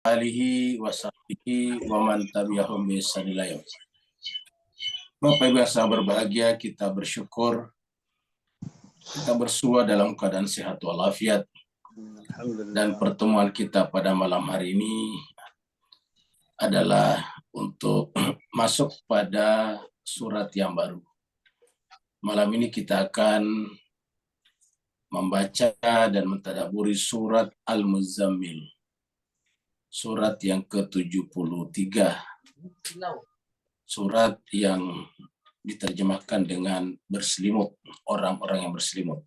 alihi wa sahbihi wa man tabi'ahum bi ihsan ila yaumil din. Bapak Ibu yang sangat berbahagia, kita bersyukur kita bersua dalam keadaan sehat walafiat. Dan pertemuan kita pada malam hari ini adalah untuk masuk pada surat yang baru. Malam ini kita akan membaca dan mentadaburi surat Al-Muzammil. Surat yang ke-73. Surat yang diterjemahkan dengan berselimut, orang-orang yang berselimut.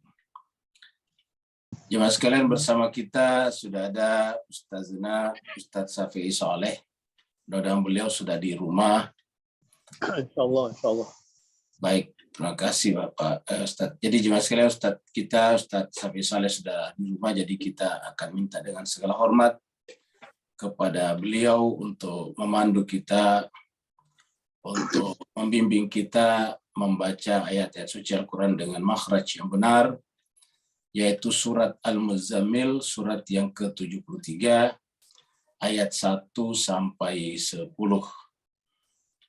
Jemaah sekalian, bersama kita sudah ada Ustazna Ustadz Safi'i Soleh. Mudah-mudahan beliau sudah di rumah. Insyaallah. Baik, terima kasih Bapak Ustadz. Jadi jemaah sekalian, Ustadz Safi'i Soleh sudah di rumah, jadi kita akan minta dengan segala hormat kepada beliau untuk memandu kita, untuk membimbing kita membaca ayat-ayat suci Al-Quran dengan makhraj yang benar, yaitu surat Al-Muzammil, surat yang ke-73, ayat 1 sampai 10.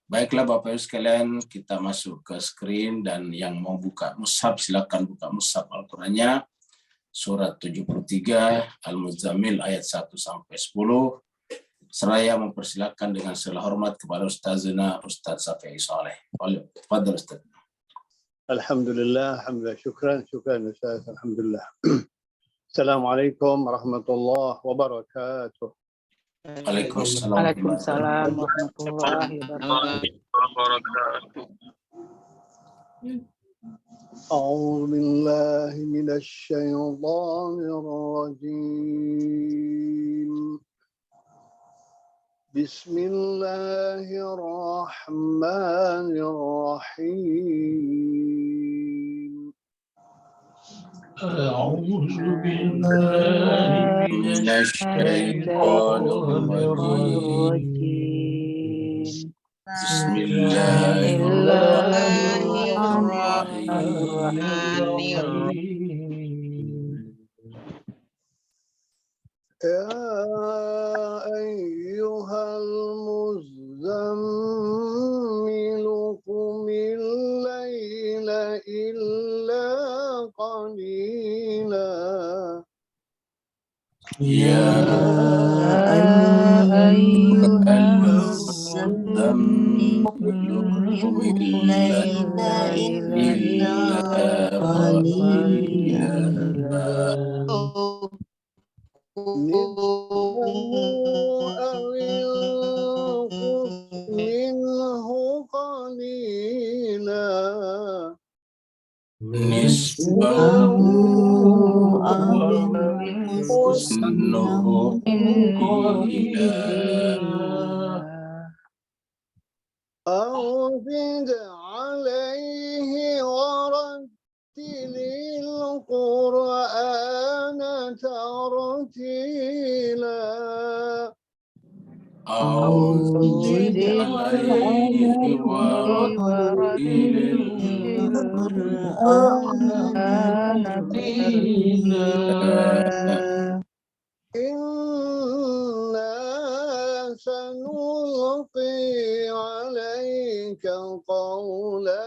Baiklah Bapak Ibu sekalian, kita masuk ke screen, dan yang mau buka mushaf silakan buka mushaf Al-Qurannya. Surat 73 Al-Muzammil ayat 1 sampai 10. Seraya mempersilakan dengan segala hormat kepada Ustazna Ustadz Safi'i Soleh. Fadhil Ustaz. Alhamdulillah, syukran Ustaz, alhamdulillah. Assalamualaikum warahmatullahi wabarakatuh. Waalaikumsalam warahmatullahi wabarakatuh. A'udzu billahi minasy syaithanir rajim. Bismillahirrahmanirrahim. A'udzu billahi minasy syaithanir rajim. Bismillahirrahmanirrahim. Ya ayyuhal muzammilu qumil laila illa qalila. Ya ayyuhal muzammilu qumil laila illa qalila. نصفه أو انقص منه قليلا. نصفه أو انقص منه قليلا أو زد عليه ورتل القرآن ترتيلا. أو زد عليه ورتل القرآن ترتيلا. إنا سنلقي عليك قولا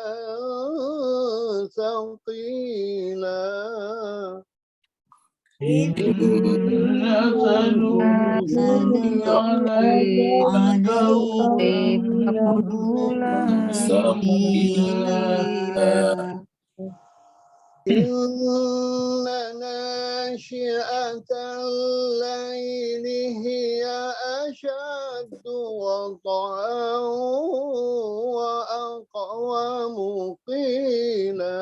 ثقيلا. Inna sanulqi alayka qawlan thaqila. Inna nashi'atal laili hiya ashaddu wata'an wa aqwamu qila.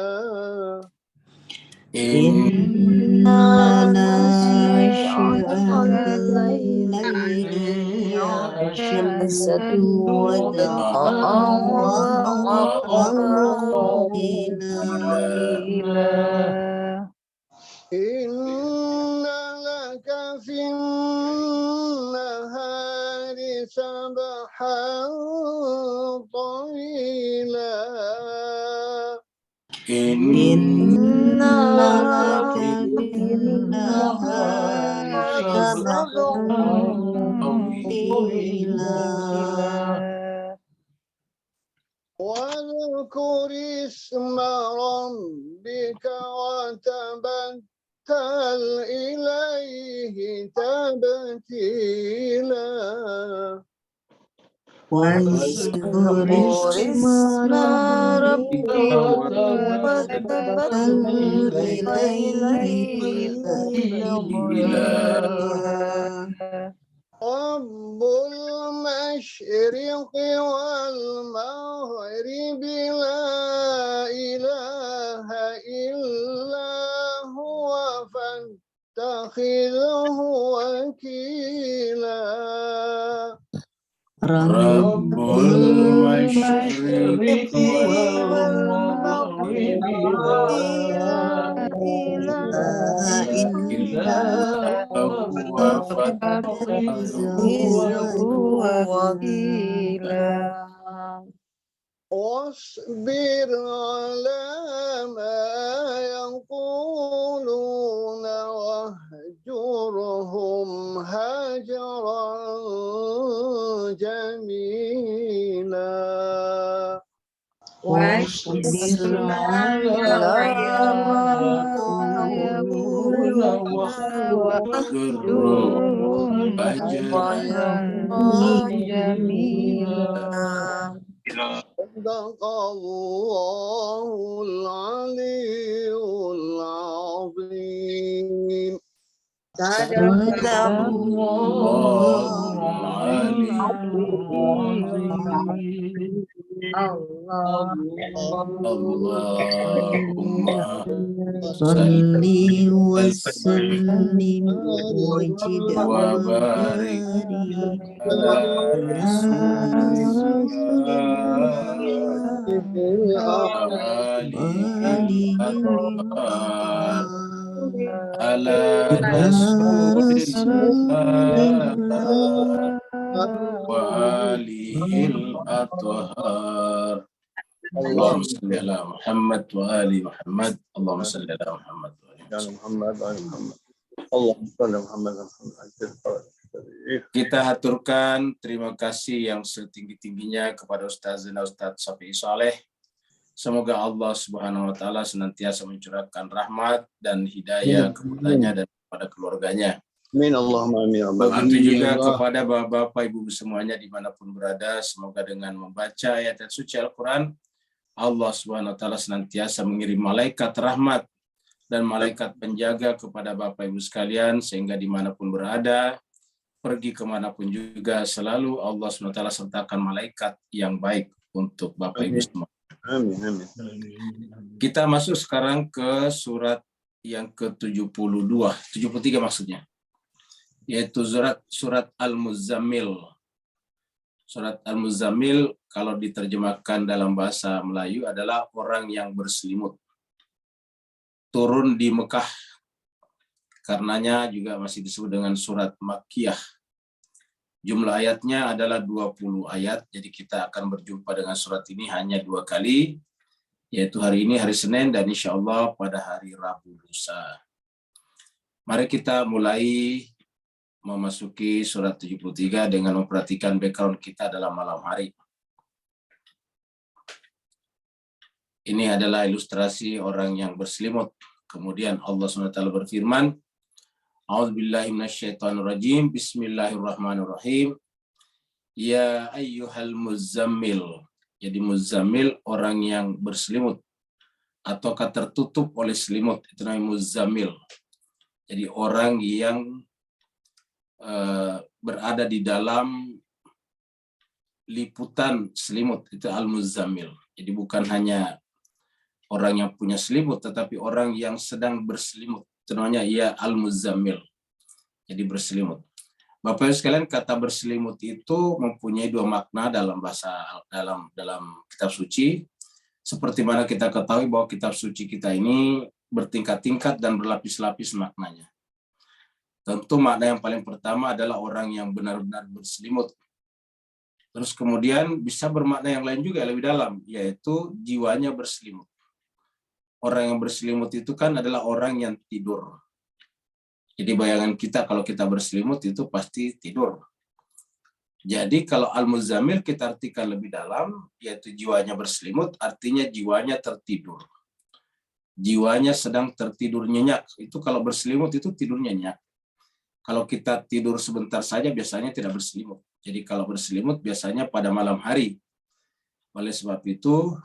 Inna nashi'atal laili ashaddu wata'an wa aqwamu qila. Inna laka fin nahari sabhan tawila. Inna laka fin nahari sabhan واذكر اسم ربك وتبتل إليه تبتيلا واذكر اسم ربك وتبتل إليه تبتيلا رب المشرق والمغرب لا إله إلا هو فاتخذه وكيلا رب المشرق والمغرب لا إله إلا هو فاتخذه وكيلا واصبر على ما يقولون واهجرهم هجرا جميلا واصبر على ما يقولون واهجرهم هجرا جميلا صدق الله العلي العظيم صدق الله العلي اللهم صل وسلم وجد وبارك على رسول آله الأطهار على رسول الله وآله الأطهار اللهم صل على محمد وآل محمد اللهم صل على محمد وآل محمد. اللهم صل على محمد. Kita haturkan terima kasih yang setinggi-tingginya kepada Ustaz Safi'i Soleh. Semoga Allah Subhanahu wa taala senantiasa mencurahkan rahmat dan hidayah kepadanya dan kepada keluarganya. Amin Allahumma amin. Begitu juga kepada bapak-bapak ibu semuanya dimanapun berada, semoga dengan membaca ayat suci Al-Quran, Allah Subhanahu wa taala senantiasa mengirim malaikat rahmat dan malaikat penjaga kepada bapak ibu sekalian, sehingga dimanapun berada, pergi kemanapun juga, selalu Allah Subhanahu wa taala sertakan malaikat yang baik untuk bapak ibu semua. Amin amin. Kita masuk sekarang ke surat yang ke-72, 73 maksudnya, yaitu surat Al-Muzammil. Surat Al-Muzammil kalau diterjemahkan dalam bahasa Melayu adalah orang yang berselimut. Turun di Mekah, karenanya juga masih disebut dengan surat Makkiyah. Jumlah ayatnya adalah 20 ayat, jadi kita akan berjumpa dengan surat ini hanya 2 kali, yaitu hari ini, hari Senin, dan insya Allah pada hari Rabu lusa. Mari kita mulai memasuki surat 73 dengan memperhatikan background kita dalam malam hari. Ini adalah ilustrasi orang yang berselimut. Kemudian Allah SWT berfirman, A'udzubillahi minasyaitonirrajim. Bismillahirrahmanirrahim. Ya ayyuhal muzammil. Jadi muzammil orang yang berselimut ataukah tertutup oleh selimut, itu namanya muzammil. Jadi orang yang berada di dalam liputan selimut, itu al-muzammil. Jadi bukan hanya orang yang punya selimut, tetapi orang yang sedang berselimut. Itu namanya ia al-muzammil. Jadi berselimut. Bapak Ibu sekalian, kata berselimut itu mempunyai 2 makna dalam bahasa dalam kitab suci. Seperti mana kita ketahui bahwa kitab suci kita ini bertingkat-tingkat dan berlapis-lapis maknanya. Tentu makna yang paling pertama adalah orang yang benar-benar berselimut. Terus kemudian bisa bermakna yang lain juga lebih dalam, yaitu jiwanya berselimut. Orang yang berselimut itu kan adalah orang yang tidur. Jadi bayangan kita kalau kita berselimut itu pasti tidur. Jadi kalau Al-Muzammil kita artikan lebih dalam, yaitu jiwanya berselimut, artinya jiwanya tertidur. Jiwanya sedang tertidur nyenyak. Itu kalau berselimut itu tidur nyenyak. Kalau kita tidur sebentar saja biasanya tidak berselimut. Jadi kalau berselimut biasanya pada malam hari. Oleh sebab itu,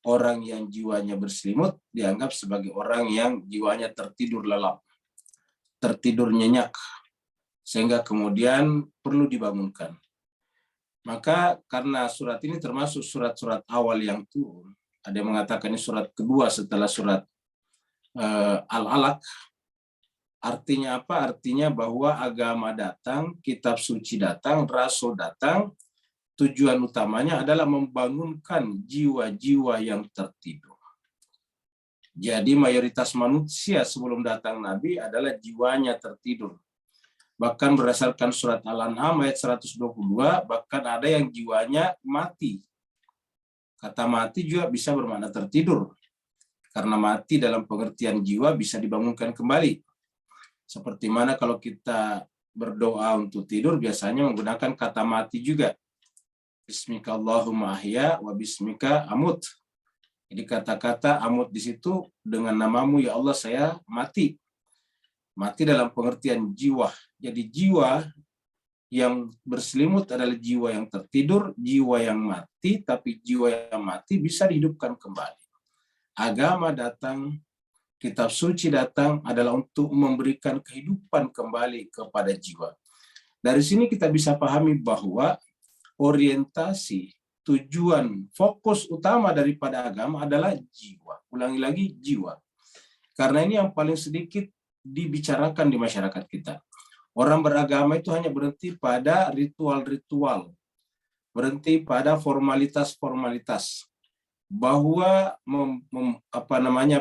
orang yang jiwanya berselimut dianggap sebagai orang yang jiwanya tertidur lelap, tertidur nyenyak, sehingga kemudian perlu dibangunkan. Maka karena surat ini termasuk surat-surat awal yang turun, ada yang mengatakan ini surat kedua setelah surat Al-Alaq. Artinya apa? Artinya bahwa agama datang, kitab suci datang, rasul datang, tujuan utamanya adalah membangunkan jiwa-jiwa yang tertidur. Jadi mayoritas manusia sebelum datang Nabi adalah jiwanya tertidur. Bahkan berdasarkan surat Al-An'am ayat 122, bahkan ada yang jiwanya mati. Kata mati juga bisa bermakna tertidur. Karena mati dalam pengertian jiwa bisa dibangunkan kembali. Seperti mana kalau kita berdoa untuk tidur, biasanya menggunakan kata mati juga. Bismika Allahumma ahya wa bismika amut. Jadi kata-kata amut di situ dengan namamu ya Allah saya mati. Mati dalam pengertian jiwa. Jadi jiwa yang berselimut adalah jiwa yang tertidur, jiwa yang mati, tapi jiwa yang mati bisa dihidupkan kembali. Agama datang, kitab suci datang adalah untuk memberikan kehidupan kembali kepada jiwa. Dari sini kita bisa pahami bahwa orientasi, tujuan, fokus utama daripada agama adalah jiwa. Ulangi lagi, jiwa. Karena ini yang paling sedikit dibicarakan di masyarakat kita. Orang beragama itu hanya berhenti pada ritual-ritual, berhenti pada formalitas-formalitas. Bahwa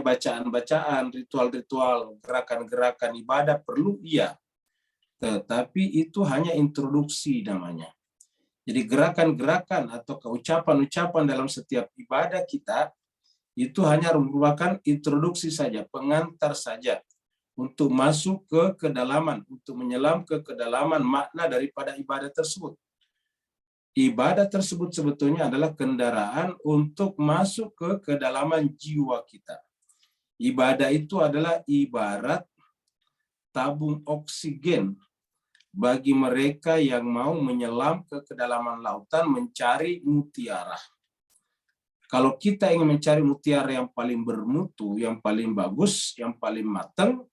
bacaan-bacaan, ritual-ritual, gerakan-gerakan ibadah perlu, iya. Tetapi itu hanya introduksi namanya. Jadi gerakan-gerakan atau ucapan-ucapan dalam setiap ibadah kita itu hanya merupakan introduksi saja, pengantar saja untuk masuk ke kedalaman, untuk menyelam ke kedalaman makna daripada ibadah tersebut. Ibadah tersebut sebetulnya adalah kendaraan untuk masuk ke kedalaman jiwa kita. Ibadah itu adalah ibarat tabung oksigen bagi mereka yang mau menyelam ke kedalaman lautan mencari mutiara. Kalau kita ingin mencari mutiara yang paling bermutu, yang paling bagus, yang paling matang,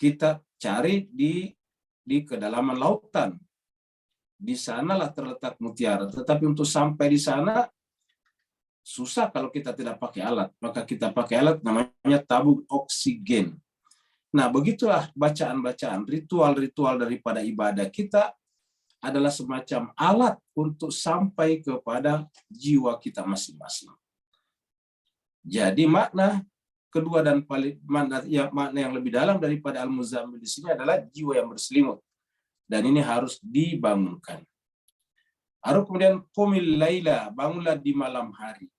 kita cari di kedalaman lautan. Di sanalah terletak mutiara. Tetapi untuk sampai di sana susah kalau kita tidak pakai alat. Maka kita pakai alat namanya tabung oksigen. Nah, begitulah bacaan-bacaan, ritual-ritual daripada ibadah kita adalah semacam alat untuk sampai kepada jiwa kita masing-masing. Jadi makna kedua dan paling makna yang lebih dalam daripada Al-Muzammil di sini adalah jiwa yang berselimut. Dan ini harus dibangunkan. Lalu kemudian qumil laila, bangunlah di malam hari.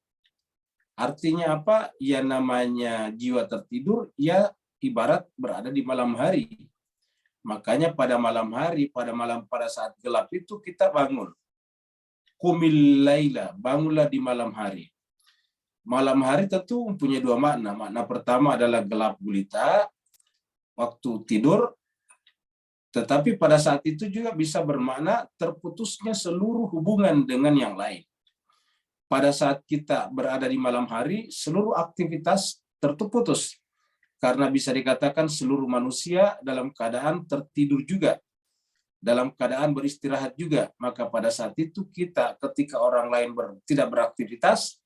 Artinya apa? Ya namanya jiwa tertidur, ya ibarat berada di malam hari. Makanya pada malam hari, pada saat gelap itu kita bangun. Qumil laila, bangunlah di malam hari. Malam hari tentu mempunyai dua makna. Makna pertama adalah gelap gulita, waktu tidur. Tetapi pada saat itu juga bisa bermakna terputusnya seluruh hubungan dengan yang lain. Pada saat kita berada di malam hari, seluruh aktivitas terputus. Karena bisa dikatakan seluruh manusia dalam keadaan tertidur juga. Dalam keadaan beristirahat juga. Maka pada saat itu kita ketika orang lain tidak beraktivitas,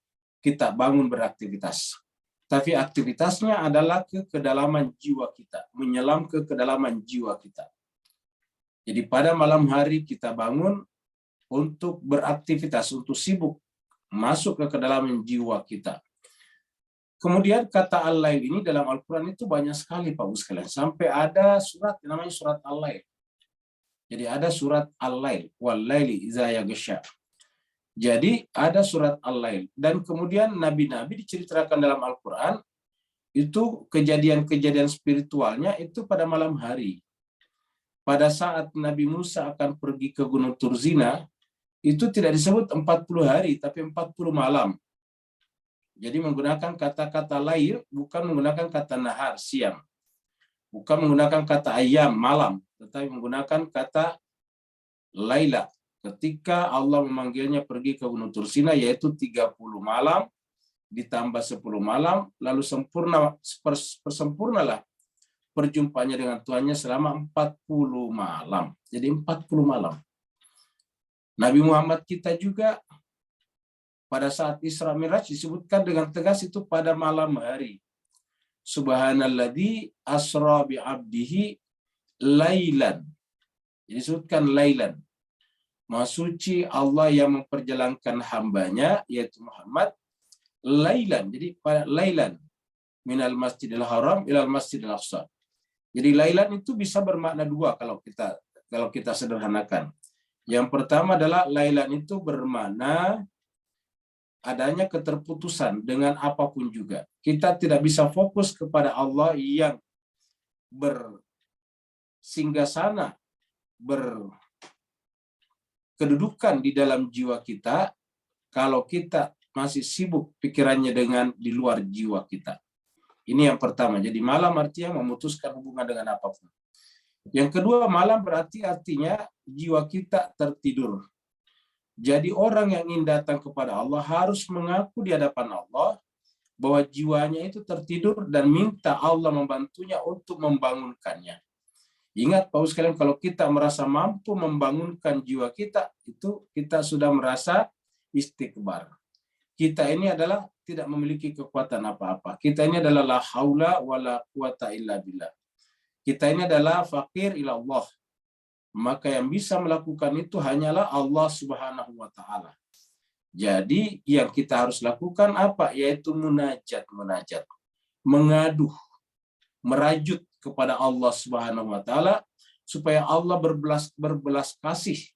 kita bangun beraktivitas. Tapi aktivitasnya adalah ke kedalaman jiwa kita. Menyelam ke kedalaman jiwa kita. Jadi pada malam hari kita bangun untuk beraktivitas, untuk sibuk masuk ke kedalaman jiwa kita. Kemudian kata al-lail ini dalam Al-Quran itu banyak sekali Pak Bus sekalian. Sampai ada surat namanya surat al-lail. Jadi ada surat al-lail. Wal-laili iza yaghsha. Jadi ada surat al-lail. Dan kemudian nabi-nabi diceritakan dalam Al-Quran itu kejadian-kejadian spiritualnya itu pada malam hari. Pada saat Nabi Musa akan pergi ke Gunung Turzina, itu tidak disebut 40 hari, tapi 40 malam. Jadi menggunakan kata-kata lail, bukan menggunakan kata nahar, siang. Bukan menggunakan kata ayam, malam, tetapi menggunakan kata laila. Ketika Allah memanggilnya pergi ke Gunung Tursina, yaitu 30 malam, ditambah 10 malam, lalu persempurnalah perjumpaannya dengan Tuhannya selama 40 malam. Jadi 40 malam. Nabi Muhammad kita juga pada saat Isra Mi'raj disebutkan dengan tegas itu pada malam hari. Subhanalladzi asra bi 'abdihi lailan. Jadi disebutkan lailan. Maha suci Allah yang memperjalankan hambanya, yaitu Muhammad, lailan. Jadi pada lailan minal masjidil haram ilal masjidil aqsa. Jadi lailan itu bisa bermakna dua kalau kita sederhanakan. Yang pertama adalah lailan itu bermakna adanya keterputusan dengan apapun juga. Kita tidak bisa fokus kepada Allah yang bersinggasana, berkedudukan di dalam jiwa kita kalau kita masih sibuk pikirannya dengan di luar jiwa kita. Ini yang pertama. Jadi malam artinya memutuskan hubungan dengan apapun. Yang kedua, malam artinya jiwa kita tertidur. Jadi orang yang ingin datang kepada Allah harus mengaku di hadapan Allah bahwa jiwanya itu tertidur dan minta Allah membantunya untuk membangunkannya. Ingat Bapak sekalian, kalau kita merasa mampu membangunkan jiwa kita, itu kita sudah merasa istikbar. Kita ini adalah tidak memiliki kekuatan apa-apa. Kita ini adalah la haula wala quwata illa billah. Kita ini adalah fakir ila Allah. Maka yang bisa melakukan itu hanyalah Allah Subhanahu wa taala. Jadi yang kita harus lakukan apa? Yaitu munajat. Mengadu, merajut kepada Allah Subhanahu wa taala supaya Allah berbelas kasih,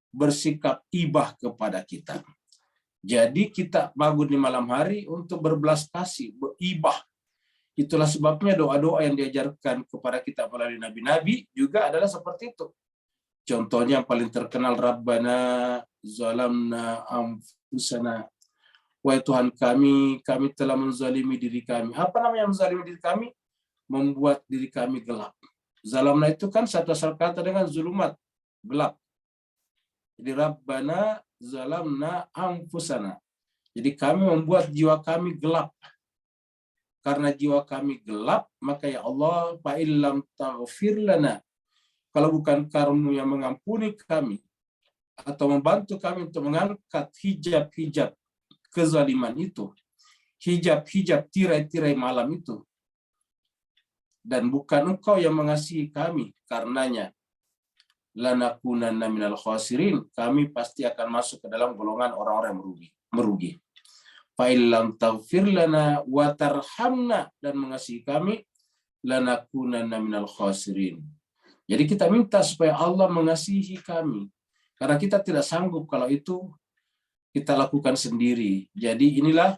bersikap ibah kepada kita. Jadi kita bangun di malam hari untuk berbelas kasih, beribah. Itulah sebabnya doa-doa yang diajarkan kepada kita melalui nabi-nabi juga adalah seperti itu. Contohnya yang paling terkenal, Rabbana zalamna anfusana. Wahai Tuhan kami telah menzalimi diri kami. Apa namanya menzalimi diri kami? Membuat diri kami gelap. Zalamna itu kan satu asal kata dengan zulumat, gelap. Jadi Rabbana zalamna anfusana. Jadi kami membuat jiwa kami gelap. Karena jiwa kami gelap, maka ya Allah, fa'illam taghfir lana. Kalau bukan Kamu yang mengampuni kami atau membantu kami untuk mengangkat hijab-hijab kezaliman itu, hijab-hijab tirai-tirai malam itu, dan bukan Engkau yang mengasihi kami, karenanya lanakunanna minal khasirin, kami pasti akan masuk ke dalam golongan orang-orang yang merugi. Fa'illam taghfir lana wa tarhamna, dan mengasihi kami, lanakunanna minal khasirin. Jadi kita minta supaya Allah mengasihi kami. Karena kita tidak sanggup kalau itu kita lakukan sendiri. Jadi inilah,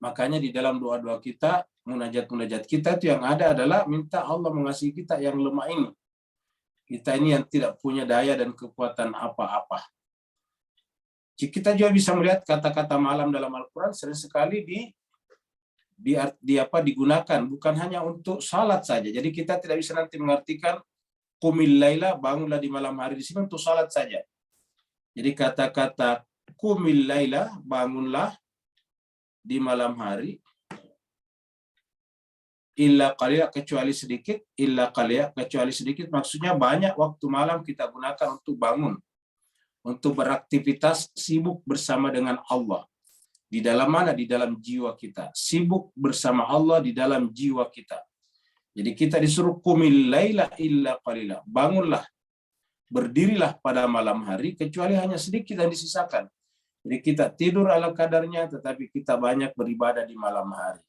makanya di dalam doa-doa kita, munajat-munajat kita itu yang ada adalah minta Allah mengasihi kita yang lemah ini. Kita ini yang tidak punya daya dan kekuatan apa-apa. Kita juga bisa melihat kata-kata malam dalam Al-Quran sering sekali digunakan bukan hanya untuk salat saja. Jadi kita tidak bisa nanti mengartikan qumil laila, bangunlah di malam hari, di sini untuk salat saja. Jadi kata-kata qumil laila, bangunlah di malam hari, illa qalila, kecuali sedikit, illa qalila, kecuali sedikit, maksudnya banyak waktu malam kita gunakan untuk bangun, untuk beraktivitas sibuk bersama dengan Allah. Di dalam mana? Di dalam jiwa kita. Sibuk bersama Allah di dalam jiwa kita. Jadi kita disuruh qumil laila illa qalila. Bangunlah, berdirilah pada malam hari, kecuali hanya sedikit yang disisakan. Jadi kita tidur ala kadarnya, tetapi kita banyak beribadah di malam hari.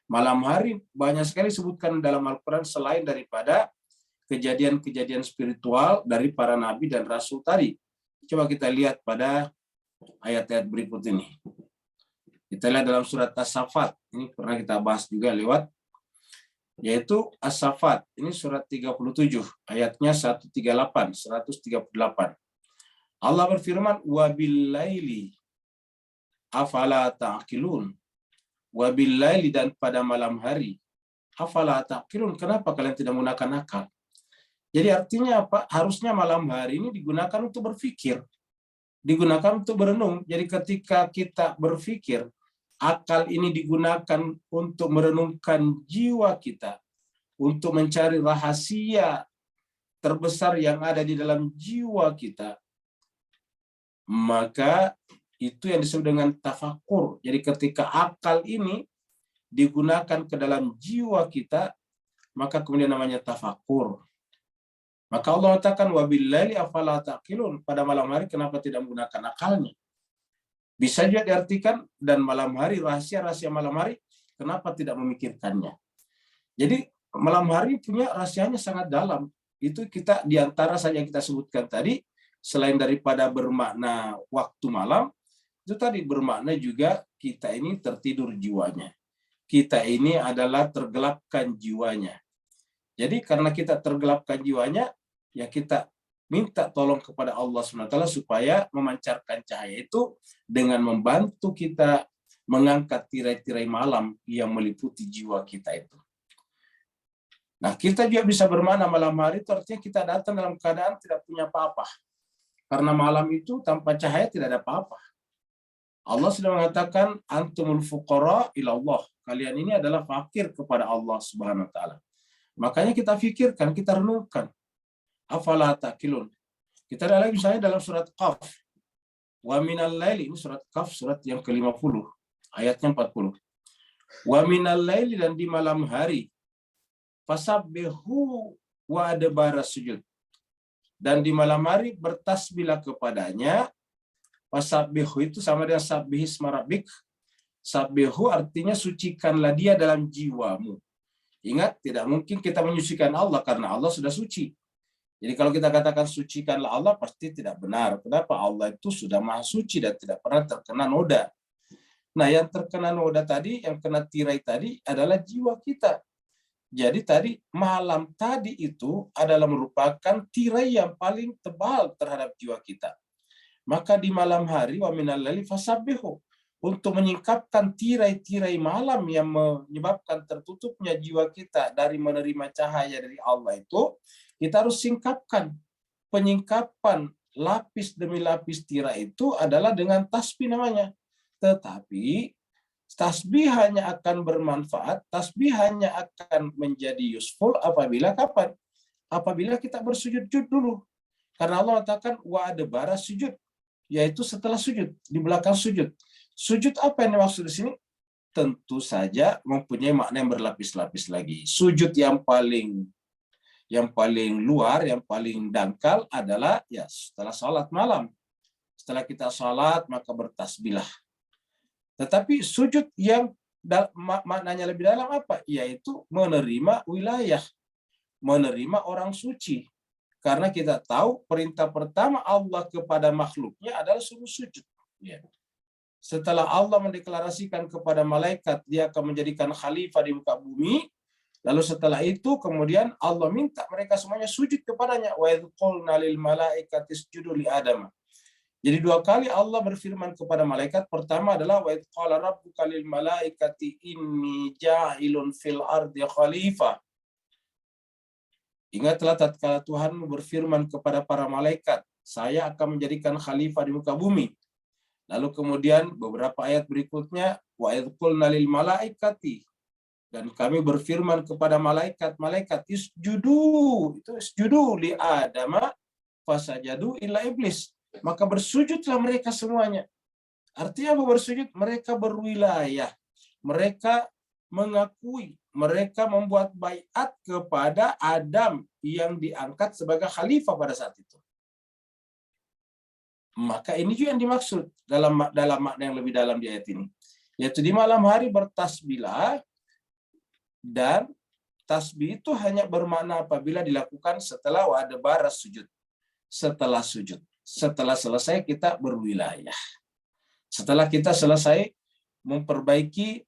Malam hari banyak sekali disebutkan dalam Al-Quran selain daripada kejadian-kejadian spiritual dari para nabi dan rasul tadi. Coba kita lihat pada ayat-ayat berikut ini. Kita lihat dalam surat As-Saffat. Ini pernah kita bahas juga lewat. Yaitu As-Saffat. Ini surat 37. Ayatnya 138. Allah berfirman, wabillaili afala ta'qilun. Wabillaili, dan pada malam hari. Afala ta'qilun, kenapa kalian tidak menggunakan akal? Jadi artinya apa? Harusnya malam hari ini digunakan untuk berpikir, digunakan untuk berenung. Jadi ketika kita berpikir, akal ini digunakan untuk merenungkan jiwa kita, untuk mencari rahasia terbesar yang ada di dalam jiwa kita, maka itu yang disebut dengan tafakur. Jadi ketika akal ini digunakan ke dalam jiwa kita, maka kemudian namanya tafakur. Maka Allah katakan, wabillaili afala taqilun, pada malam hari kenapa tidak menggunakan akalnya? Bisa juga diartikan, dan malam hari, rahasia-rahasia malam hari, kenapa tidak memikirkannya? Jadi malam hari punya rahasianya sangat dalam. Itu kita diantara saja yang kita sebutkan tadi, selain daripada bermakna waktu malam, itu tadi bermakna juga kita ini tertidur jiwanya. Kita ini adalah tergelapkan jiwanya. Jadi karena kita tergelapkan jiwanya, ya kita minta tolong kepada Allah SWT supaya memancarkan cahaya itu dengan membantu kita mengangkat tirai-tirai malam yang meliputi jiwa kita itu. Nah, kita juga bisa bermakna malam hari itu artinya kita datang dalam keadaan tidak punya apa-apa. Karena malam itu tanpa cahaya tidak ada apa-apa. Allah sudah mengatakan, antumul fuqara ilallah. Kalian ini adalah fakir kepada Allah Subhanahu wa taala. Makanya kita pikirkan, kita renungkan. Afala taqilun. Kita ada lagi misalnya dalam surat Qaf. Wa minal laili, ini surat Qaf, surat yang ke-50, ayatnya 40. Wa minal laili, dan di malam hari. Fasabbihu wa adbara sujud. Dan di malam hari bertasbihlah kepadanya. Fasabbihu itu sama dengan sabbihisma rabbik. Sabbihu artinya sucikanlah dia dalam jiwamu. Ingat, tidak mungkin kita menyucikan Allah karena Allah sudah suci. Jadi kalau kita katakan sucikanlah Allah, pasti tidak benar. Kenapa? Allah itu sudah maha suci dan tidak pernah terkena noda. Nah, yang terkena noda tadi, yang kena tirai tadi adalah jiwa kita. Jadi tadi, malam tadi itu adalah merupakan tirai yang paling tebal terhadap jiwa kita. Maka di malam hari, wa minal laili fasabbihu, untuk menyingkapkan tirai-tirai malam yang menyebabkan tertutupnya jiwa kita dari menerima cahaya dari Allah itu, kita harus singkapkan. Penyingkapan lapis demi lapis tirai itu adalah dengan tasbih namanya. Tetapi tasbih hanya akan bermanfaat, tasbih hanya akan menjadi useful apabila kapan? Apabila kita bersujud dulu. Karena Allah katakan wa adbara sujud, yaitu setelah sujud, di belakang sujud. Sujud apa yang dimaksud di sini? Tentu saja mempunyai makna yang berlapis-lapis lagi. Sujud yang paling luar, yang paling dangkal adalah ya setelah sholat malam. Setelah kita sholat maka bertasbihlah. Tetapi sujud yang maknanya lebih dalam apa? Yaitu menerima wilayah, menerima orang suci. Karena kita tahu perintah pertama Allah kepada makhluknya adalah suruh sujud. Ya. Setelah Allah mendeklarasikan kepada malaikat dia akan menjadikan khalifah di muka bumi, lalu setelah itu kemudian Allah minta mereka semuanya sujud kepadanya. Wa idz qulna lil malaikati isjudu li Adam. Jadi dua kali Allah berfirman kepada malaikat. Pertama adalah wa idz qala rabbuka lil malaikati inni ja'ilun fil ardi khalifah. Ingatlah tatkala Tuhanmu berfirman kepada para malaikat, saya akan menjadikan khalifah di muka bumi. Lalu kemudian beberapa ayat berikutnya, wa idz qulna lil malaikati, dan kami berfirman kepada malaikat isjudu, itu isjudu li Adama fasajadu illa iblis. Maka bersujudlah mereka semuanya. Artinya apa bersujud? Mereka berwilayah. Mereka mengakui, mereka membuat baiat kepada Adam yang diangkat sebagai khalifah pada saat itu. Maka ini juga yang dimaksud dalam makna yang lebih dalam di ayat ini. Yaitu di malam hari bertasbihlah, dan tasbih itu hanya bermakna apabila dilakukan setelah adbara sujud. Setelah sujud. Setelah selesai kita berwilayah. Setelah kita selesai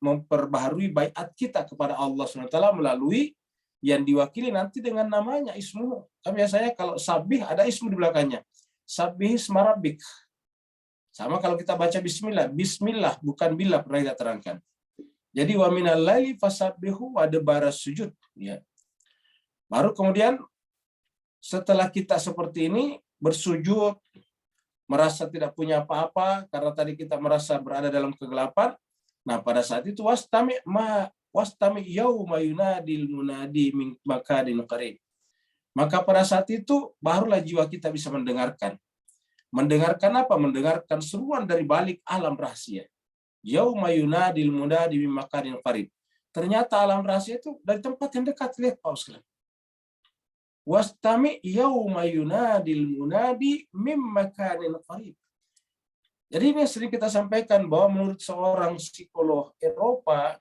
memperbaharui baiat kita kepada Allah SWT melalui yang diwakili nanti dengan namanya, ismu. Kan biasanya kalau sabih ada ismu di belakangnya. Sabbihisma rabbik. Sama kalau kita baca bismillah, bismillah bukan billah, pernah kita terangkan. Jadi wa minal laili fasabbihu adbara sujud, ya. Baru kemudian setelah kita seperti ini bersujud, merasa tidak punya apa-apa karena tadi kita merasa berada dalam kegelapan. Nah, pada saat itu wastami yauma yunadil munadi min makanin qarib. Maka pada saat itu barulah jiwa kita bisa mendengarkan. Mendengarkan apa? Mendengarkan seruan dari balik alam rahasia. Yauma yunadil munadi min makanin qarib. Ternyata alam rahasia itu dari tempat yang dekat. Lihat Pak sekalian. Wastami yauma yunadil munadi min makanin qarib. Jadi ini sering kita sampaikan bahwa menurut seorang psikolog Eropa,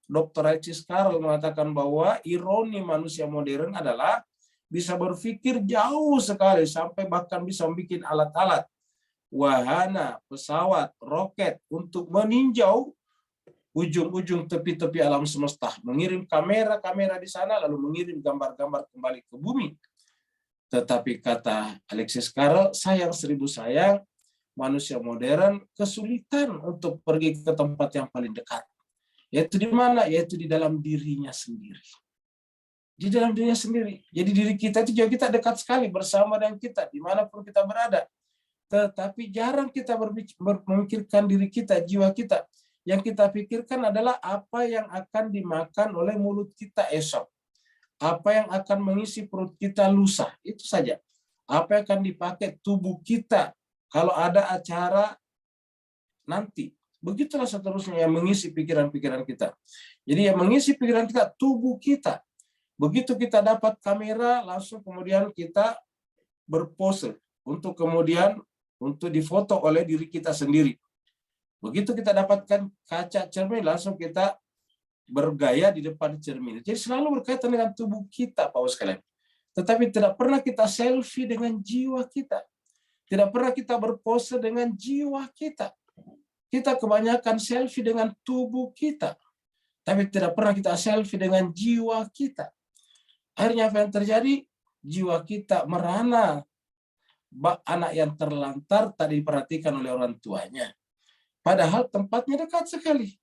Dr. Alexis Carrel mengatakan bahwa ironi manusia modern adalah bisa berpikir jauh sekali sampai bahkan bisa membuat alat-alat, wahana, pesawat, roket untuk meninjau ujung-ujung tepi-tepi alam semesta, mengirim kamera-kamera di sana lalu mengirim gambar-gambar kembali ke bumi. Tetapi kata Alexis Carrel, sayang seribu sayang, manusia modern kesulitan untuk pergi ke tempat yang paling dekat. Yaitu di mana? Yaitu di dalam dirinya sendiri. Di dalam dirinya sendiri. Jadi diri kita itu juga kita dekat sekali bersama dengan kita, dimanapun kita berada. Tetapi jarang kita memikirkan diri kita, jiwa kita. Yang kita pikirkan adalah apa yang akan dimakan oleh mulut kita esok. Apa yang akan mengisi perut kita lusa. Itu saja. Apa yang akan dipakai tubuh kita kalau ada acara nanti. Begitulah seterusnya yang mengisi pikiran-pikiran kita. Jadi yang mengisi pikiran kita, tubuh kita. Begitu kita dapat kamera, langsung kemudian kita berpose untuk kemudian untuk difoto oleh diri kita sendiri. Begitu kita dapatkan kaca cermin, langsung kita bergaya di depan cermin. Jadi selalu berkaitan dengan tubuh kita, Pak sekalian. Tetapi tidak pernah kita selfie dengan jiwa kita. Tidak pernah kita berpose dengan jiwa kita. Kita kebanyakan selfie dengan tubuh kita. Tapi tidak pernah kita selfie dengan jiwa kita. Akhirnya apa yang terjadi? Jiwa kita merana. Anak yang terlantar tadi diperhatikan oleh orang tuanya. Padahal tempatnya dekat sekali.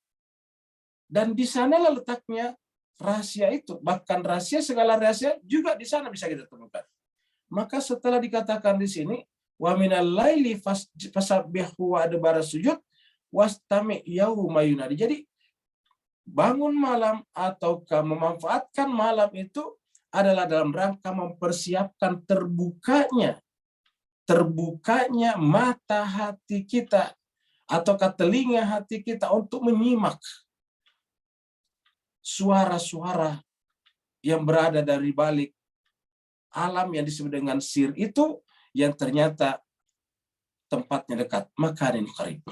Dan di sanalah letaknya rahasia itu. Bahkan rahasia, segala rahasia juga di sana bisa kita temukan. Maka setelah dikatakan di sini, wa minal laili fasabbihu wa adbara sujud wastami yauma yunadi. Jadi bangun malam ataukah memanfaatkan malam itu adalah dalam rangka mempersiapkan terbukanya mata hati kita ataukah telinga hati kita untuk menyimak suara-suara yang berada dari balik alam yang disebut dengan sir itu, yang ternyata tempatnya dekat, makanin qarib.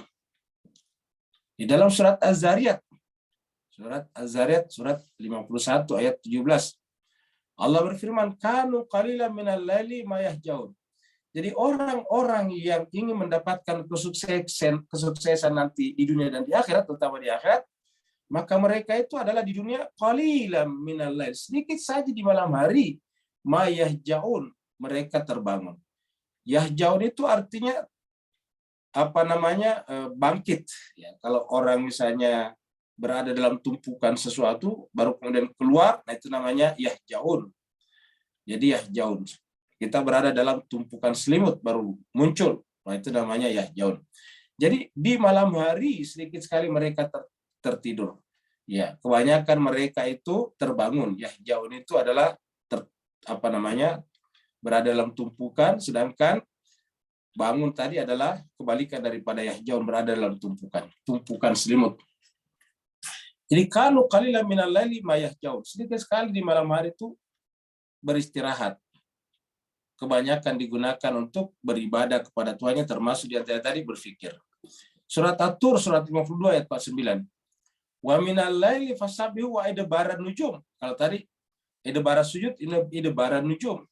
Di dalam surat Az-Zariyat, surat 51 ayat 17, Allah berfirman, kanu qalilan minal laili ma yahjaun. Jadi orang-orang yang ingin mendapatkan kesuksesan nanti di dunia dan di akhirat, terutama di akhirat, maka mereka itu adalah di dunia qalilan minal lail, sedikit saja di malam hari, ma yahjaun, mereka terbangun. Yahjaun itu artinya bangkit. Ya, kalau orang misalnya berada dalam tumpukan sesuatu baru kemudian keluar, nah itu namanya yahjaun. Jadi yahjaun. Kita berada dalam tumpukan selimut baru muncul, nah itu namanya yahjaun. Jadi di malam hari sedikit sekali mereka tertidur. Ya, kebanyakan mereka itu terbangun. Yahjaun itu adalah berada dalam tumpukan, sedangkan bangun tadi adalah kebalikan daripada yahjaun, berada dalam tumpukan selimut. Jadi kanu qalilan minal laili ma yahjaun, sedikit sekali di malam hari itu beristirahat. Kebanyakan digunakan untuk beribadah kepada Tuhannya, termasuk di antara tadi berfikir. Surat At-Tur surat 52 ayat 49. Wa minal laili fasabbihu wa idbaran nujum. Kalau tadi idbaran sujud, ini idbaran nujum.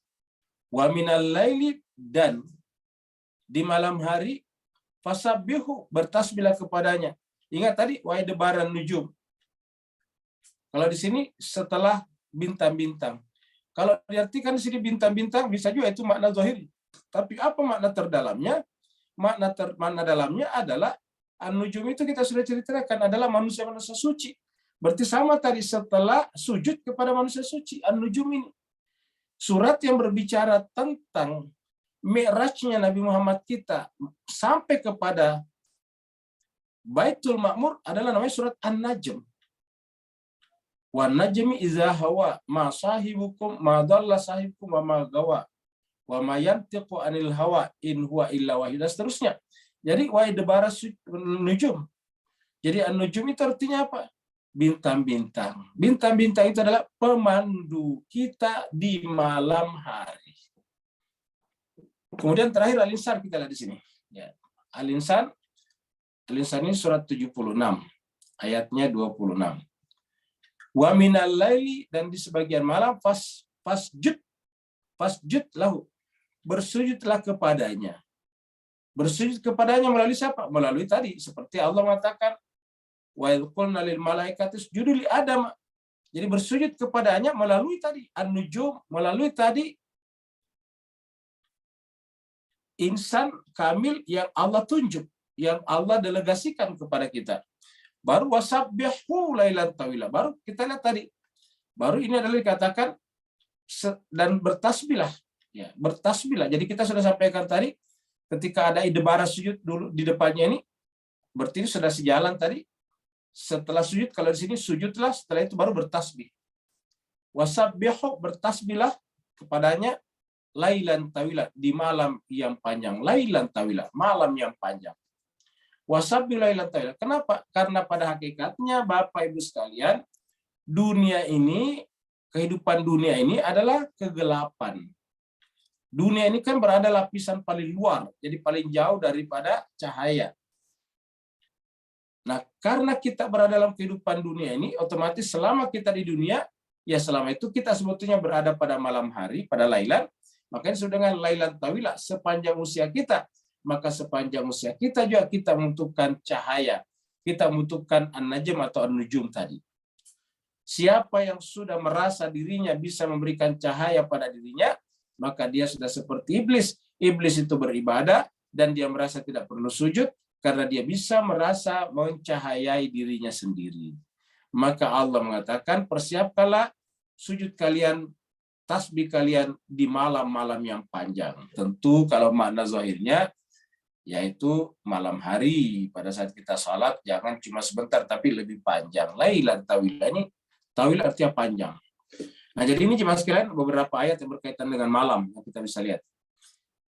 Wa minal laili, dan di malam hari fasabbihu, bertasbihlah kepadanya. Ingat tadi wa idbaran nujum. Kalau di sini setelah bintang-bintang. Kalau diartikan di sini bintang-bintang bisa juga itu makna zahir. Tapi apa makna terdalamnya? Makna dalamnya adalah An-Nujum itu kita sudah ceritakan adalah manusia-manusia suci. Berarti sama tadi setelah sujud kepada manusia suci. An-Nujum ini surat yang berbicara tentang mi'rajnya Nabi Muhammad kita sampai kepada Baitul Ma'mur adalah namanya surat An-Najm. Wan najmi idza hawa ma sahibukum ma dhalla sahibukum wa ma gawa wa ma yantiqu anil hawa in huwa illa wahyu, dan seterusnya. Jadi wa idbara nujum. Jadi an-nujum itu artinya apa? Bintang-bintang. Bintang-bintang itu adalah pemandu kita di malam hari. Kemudian terakhir Al-Insan kita lihat di sini. Ya. Al-Insan ini surat 76 ayatnya 26. Wa minal laili, dan di sebagian malam fasjud lahu, bersujudlah kepadanya. Bersujud kepadanya melalui siapa? Melalui tadi seperti Allah mengatakan wa idh qulna lil malaikati isjudu li Adam. Jadi bersujud kepadanya melalui tadi an-nujum, melalui tadi insan kamil yang Allah tunjuk, yang Allah delegasikan kepada kita. Baru wasabbihu lailan tawila. Baru kita lihat tadi. Baru ini adalah dikatakan dan bertasbihlah. Ya, bertasbihlah. Jadi kita sudah sampaikan tadi ketika ada idbara sujud dulu di depannya ini, berarti sudah sejalan tadi. Setelah sujud, kalau di sini sujudlah, setelah itu baru bertasbih. Wasabbihu, bertasbihlah kepadanya lailan tawila, di malam yang panjang. Lailan tawila, malam yang panjang. Wasabbihu lailan tawila. Kenapa? Karena pada hakikatnya Bapak Ibu sekalian, dunia ini, kehidupan dunia ini adalah kegelapan. Dunia ini kan berada lapisan paling luar, jadi paling jauh daripada cahaya. Nah, karena kita berada dalam kehidupan dunia ini, otomatis selama kita di dunia, ya selama itu kita sebetulnya berada pada malam hari, pada lailan, makanya disebut dengan lailan tawila, sepanjang usia kita. Maka sepanjang usia kita juga kita membutuhkan cahaya. Kita membutuhkan an-najm atau an-nujum tadi. Siapa yang sudah merasa dirinya bisa memberikan cahaya pada dirinya, maka dia sudah seperti iblis. Iblis itu beribadah dan dia merasa tidak perlu sujud karena dia bisa merasa mencahayai dirinya sendiri. Maka Allah mengatakan, persiapkanlah sujud kalian, tasbih kalian di malam-malam yang panjang. Tentu kalau makna zahirnya yaitu malam hari, pada saat kita salat jangan cuma sebentar tapi lebih panjang. Lailan tawila, ini tawil artinya panjang. Nah, jadi ini jemaah sekalian beberapa ayat yang berkaitan dengan malam yang kita bisa lihat.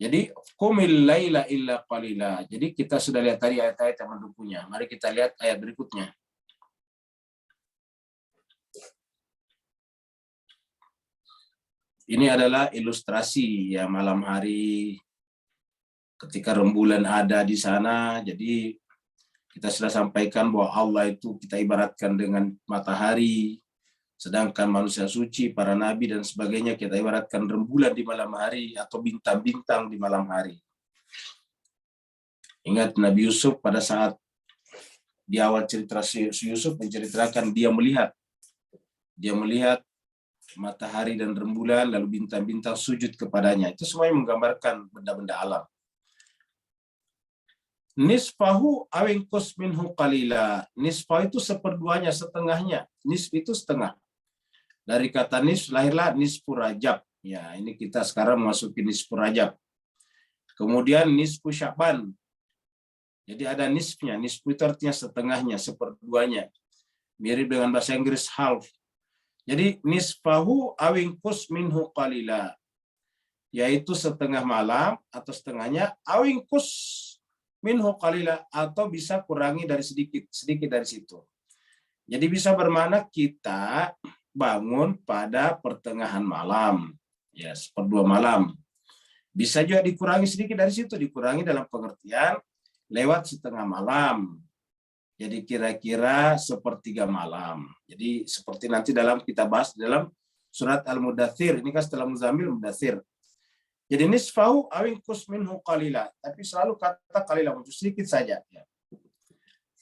Jadi qumil laila illa qalila. Jadi kita sudah lihat tadi ayat-ayat yang mendukungnya. Mari kita lihat ayat berikutnya. Ini adalah ilustrasi ya malam hari ketika rembulan ada di sana. Jadi kita sudah sampaikan bahwa Allah itu kita ibaratkan dengan matahari, sedangkan manusia suci, para nabi dan sebagainya kita ibaratkan rembulan di malam hari atau bintang-bintang di malam hari. Ingat Nabi Yusuf pada saat di awal cerita Yusuf menceritakan dia melihat matahari dan rembulan lalu bintang-bintang sujud kepadanya. Itu semuanya menggambarkan benda-benda alam. Nisfahu awingkus minhu qalila. Nisfah itu seperduanya, setengahnya. Nisf itu setengah. Dari kata nisf lahirlah nisfu Rajab. Ya, ini kita sekarang memasuki nisfu Rajab. Kemudian nisfu Sya'ban. Jadi ada nisfnya. Nisfu itu artinya setengahnya, seperduanya. Mirip dengan bahasa Inggris half. Jadi nisfahu awingkus minhu qalila. Yaitu setengah malam atau setengahnya awingkus minhu qalila, atau bisa kurangi dari sedikit dari situ. Jadi bisa bermakna kita bangun pada pertengahan malam, ya seperdua malam. Bisa juga dikurangi sedikit dari situ, dikurangi dalam pengertian lewat setengah malam. Jadi kira-kira sepertiga malam. Jadi seperti nanti kita bahas dalam surat Al-Mudaththir. Ini kan setelah Muzammil, Mudaththir. Jadi nisfahu awingkus minhu qalila, tapi selalu kata qalila, sedikit saja.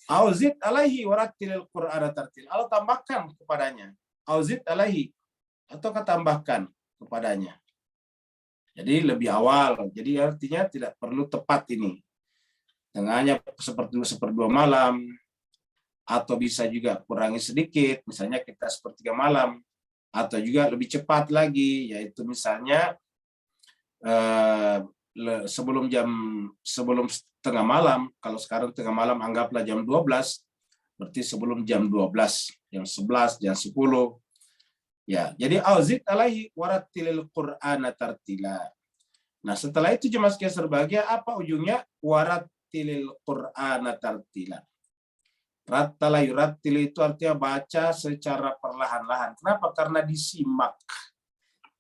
Auzid alaihi warattilil Qur'ana tartil. Allah tambahkan kepadanya. Auzid alaihi, atau tambahkan kepadanya. Jadi lebih awal. Jadi artinya tidak perlu tepat ini. Tengahnya seperti 1/2 malam, atau bisa juga kurangi sedikit, misalnya kita 1/3 malam, atau juga lebih cepat lagi, yaitu misalnya sebelum tengah malam. Kalau sekarang tengah malam anggaplah jam 12, berarti sebelum jam 12, jam 11, jam 10. Ya, jadi auzid alaihi warattilil Qur'ana tartila. Nah, setelah itu jemaah sekalian berbahagia, apa ujungnya? Warattilil Qur'ana tartila. Rattala yurattil itu artinya baca secara perlahan-lahan. Kenapa? Karena disimak.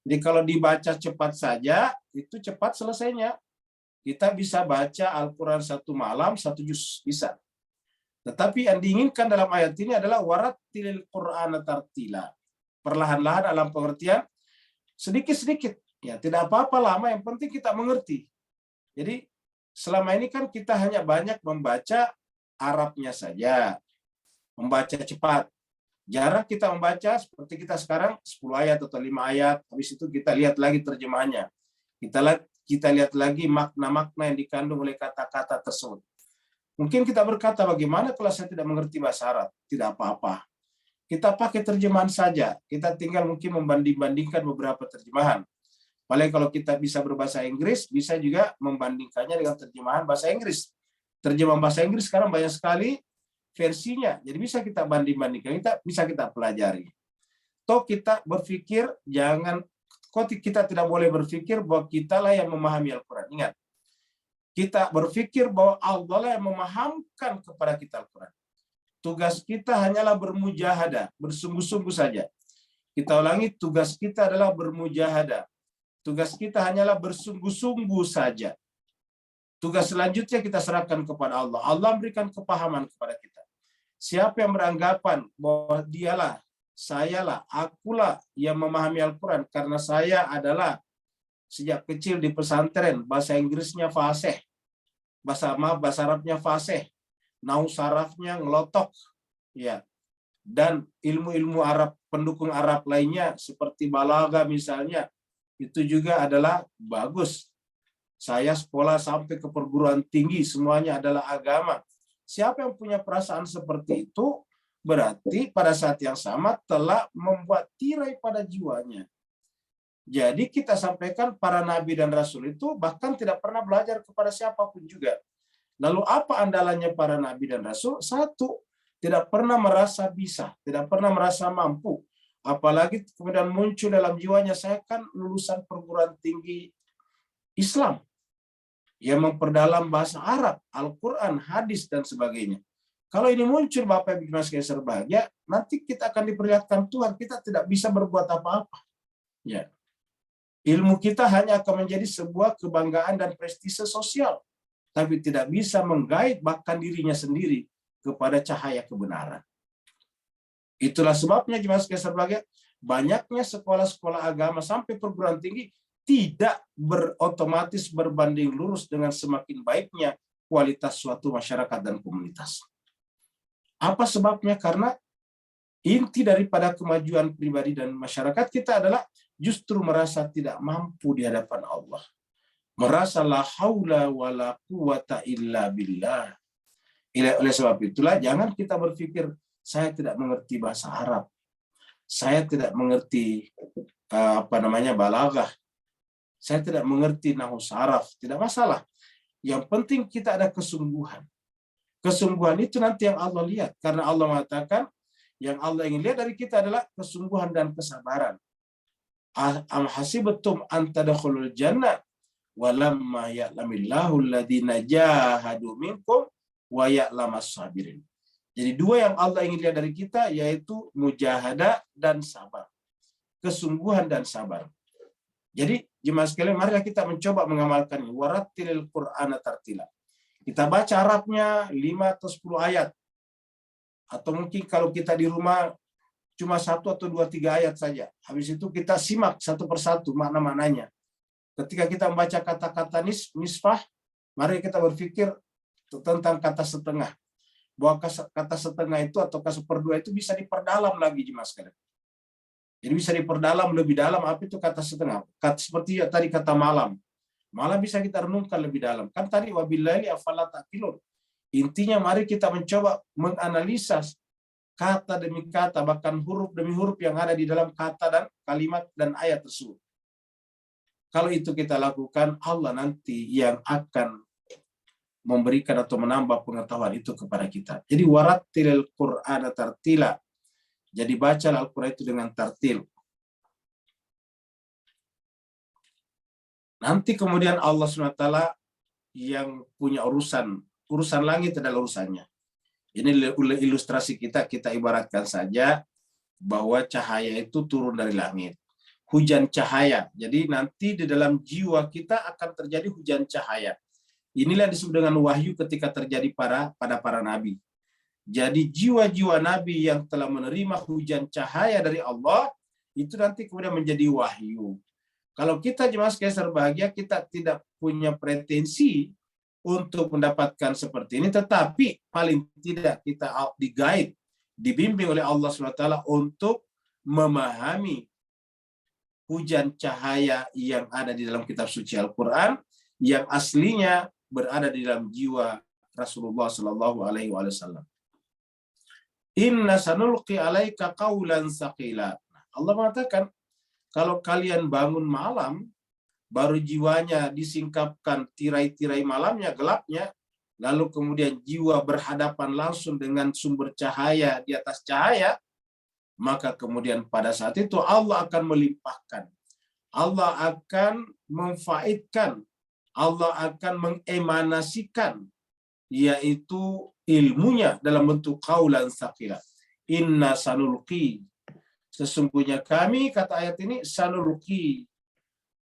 Jadi kalau dibaca cepat saja, itu cepat selesainya. Kita bisa baca Al-Quran 1 malam, 1 juz, bisa. Tetapi yang diinginkan dalam ayat ini adalah warattilil Qur'ana tartila. Perlahan-lahan dalam pengertian sedikit-sedikit. Ya, tidak apa-apa lama, yang penting kita mengerti. Jadi selama ini kan kita hanya banyak membaca Arabnya saja, membaca cepat. Jarang kita membaca seperti kita sekarang 10 ayat atau 5 ayat, habis itu kita lihat lagi terjemahannya. Kita lihat lagi makna-makna yang dikandung oleh kata-kata tersebut. Mungkin kita berkata, bagaimana kalau saya tidak mengerti bahasa Arab? Tidak apa-apa. Kita pakai terjemahan saja. Kita tinggal mungkin membanding-bandingkan beberapa terjemahan. Paling kalau kita bisa berbahasa Inggris, bisa juga membandingkannya dengan terjemahan bahasa Inggris. Terjemahan bahasa Inggris sekarang banyak sekali versinya. Jadi bisa kita banding-bandingkan, bisa kita pelajari. Toh kita berpikir, kita tidak boleh berpikir bahwa kitalah yang memahami Al-Quran. Ingat, kita berpikir bahwa Allah lah yang memahamkan kepada kita Al-Quran. Tugas kita hanyalah bermujahadah, bersungguh-sungguh saja. Kita ulangi, tugas kita adalah bermujahadah. Tugas kita hanyalah bersungguh-sungguh saja. Tugas selanjutnya kita serahkan kepada Allah. Allah memberikan kepahaman kepada kita. Siapa yang beranggapan bahwa dialah, sayalah, akulah yang memahami Al-Quran karena saya adalah sejak kecil di pesantren, bahasa Inggrisnya fasih, bahasa Arabnya fasih, nahwu sarafnya ngelotok, ya, dan ilmu-ilmu Arab, pendukung Arab lainnya seperti balaghah misalnya, itu juga adalah bagus. Saya sekolah sampai ke perguruan tinggi, semuanya adalah agama. Siapa yang punya perasaan seperti itu, berarti pada saat yang sama telah membuat tirai pada jiwanya. Jadi kita sampaikan para nabi dan rasul itu bahkan tidak pernah belajar kepada siapapun juga. Lalu apa andalannya para nabi dan rasul? Satu, tidak pernah merasa bisa, tidak pernah merasa mampu. Apalagi kemudian muncul dalam jiwanya, saya kan lulusan perguruan tinggi Islam yang memperdalam bahasa Arab, Al-Quran, hadis, dan sebagainya. Kalau ini muncul, Bapak Ibu sekalian berbahagia, nanti kita akan diperlihatkan Tuhan, kita tidak bisa berbuat apa-apa. Ya. Ilmu kita hanya akan menjadi sebuah kebanggaan dan prestise sosial, tapi tidak bisa menggait bahkan dirinya sendiri kepada cahaya kebenaran. Itulah sebabnya jemaah sekalian berbahagia, banyaknya sekolah-sekolah agama sampai perguruan tinggi tidak otomatis berbanding lurus dengan semakin baiknya kualitas suatu masyarakat dan komunitas. Apa sebabnya? Karena inti daripada kemajuan pribadi dan masyarakat kita adalah justru merasa tidak mampu di hadapan Allah. Merasa la haula wala quwata illa billah. Oleh sebab itulah jangan kita berpikir saya tidak mengerti bahasa Arab. Saya tidak mengerti balaghah. Saya tidak mengerti nahwu saraf. Tidak masalah. Yang penting kita ada kesungguhan. Kesungguhan itu nanti yang Allah lihat. Karena Allah mengatakan yang Allah ingin lihat dari kita adalah kesungguhan dan kesabaran. Am hasibtum an tadkhulul jannah walamma ya'lamillahu alladziina jahadu minkum wa ya'lamas sabirin. Jadi dua yang Allah ingin lihat dari kita yaitu mujahadah dan sabar. Kesungguhan dan sabar. Jadi jemaah sekalian, mari kita mencoba mengamalkannya. Warattilil Qur'ana tartila. Kita baca Arabnya 5 atau 10 ayat. Atau mungkin kalau kita di rumah cuma 1 atau 2, 3 ayat saja. Habis itu kita simak satu persatu makna-maknanya. Ketika kita membaca kata-kata nisfah, mari kita berpikir tentang kata setengah. Bahwa kata setengah itu atau 1/2 itu bisa diperdalam lagi jemaah sekalian. Jadi bisa diperdalam lebih dalam apa itu kata setengah. Seperti tadi kata malam. Malah bisa kita renungkan lebih dalam. Kan tadi wabillahi afala taqilun. Intinya mari kita mencoba menganalisa kata demi kata, bahkan huruf demi huruf yang ada di dalam kata dan kalimat dan ayat tersebut. Kalau itu kita lakukan, Allah nanti yang akan memberikan atau menambah pengetahuan itu kepada kita. Jadi warattilil Qur'ana tartila. Jadi baca Al-Quran itu dengan tartil. Nanti kemudian Allah SWT yang punya urusan langit adalah urusannya. Ini ilustrasi kita ibaratkan saja bahwa cahaya itu turun dari langit. Hujan cahaya. Jadi nanti di dalam jiwa kita akan terjadi hujan cahaya. Inilah disebut dengan wahyu ketika terjadi pada para nabi. Jadi jiwa-jiwa nabi yang telah menerima hujan cahaya dari Allah, itu nanti kemudian menjadi wahyu. Kalau kita jemaah sekalian berbahagia, kita tidak punya pretensi untuk mendapatkan seperti ini, tetapi paling tidak kita di-guide, dibimbing oleh Allah SWT untuk memahami hujan cahaya yang ada di dalam kitab suci Al-Quran, yang aslinya berada di dalam jiwa Rasulullah SAW. Inna sanulqi alaika qaulan saqila. Allah mengatakan, kalau kalian bangun malam, baru jiwanya disingkapkan tirai-tirai malamnya, gelapnya, lalu kemudian jiwa berhadapan langsung dengan sumber cahaya di atas cahaya, maka kemudian pada saat itu Allah akan melimpahkan, Allah akan memfaidkan, Allah akan mengemanasikan, yaitu ilmunya dalam bentuk qaulan saqila. Inna sanulqi, sesungguhnya kami, kata ayat ini, sanulqi,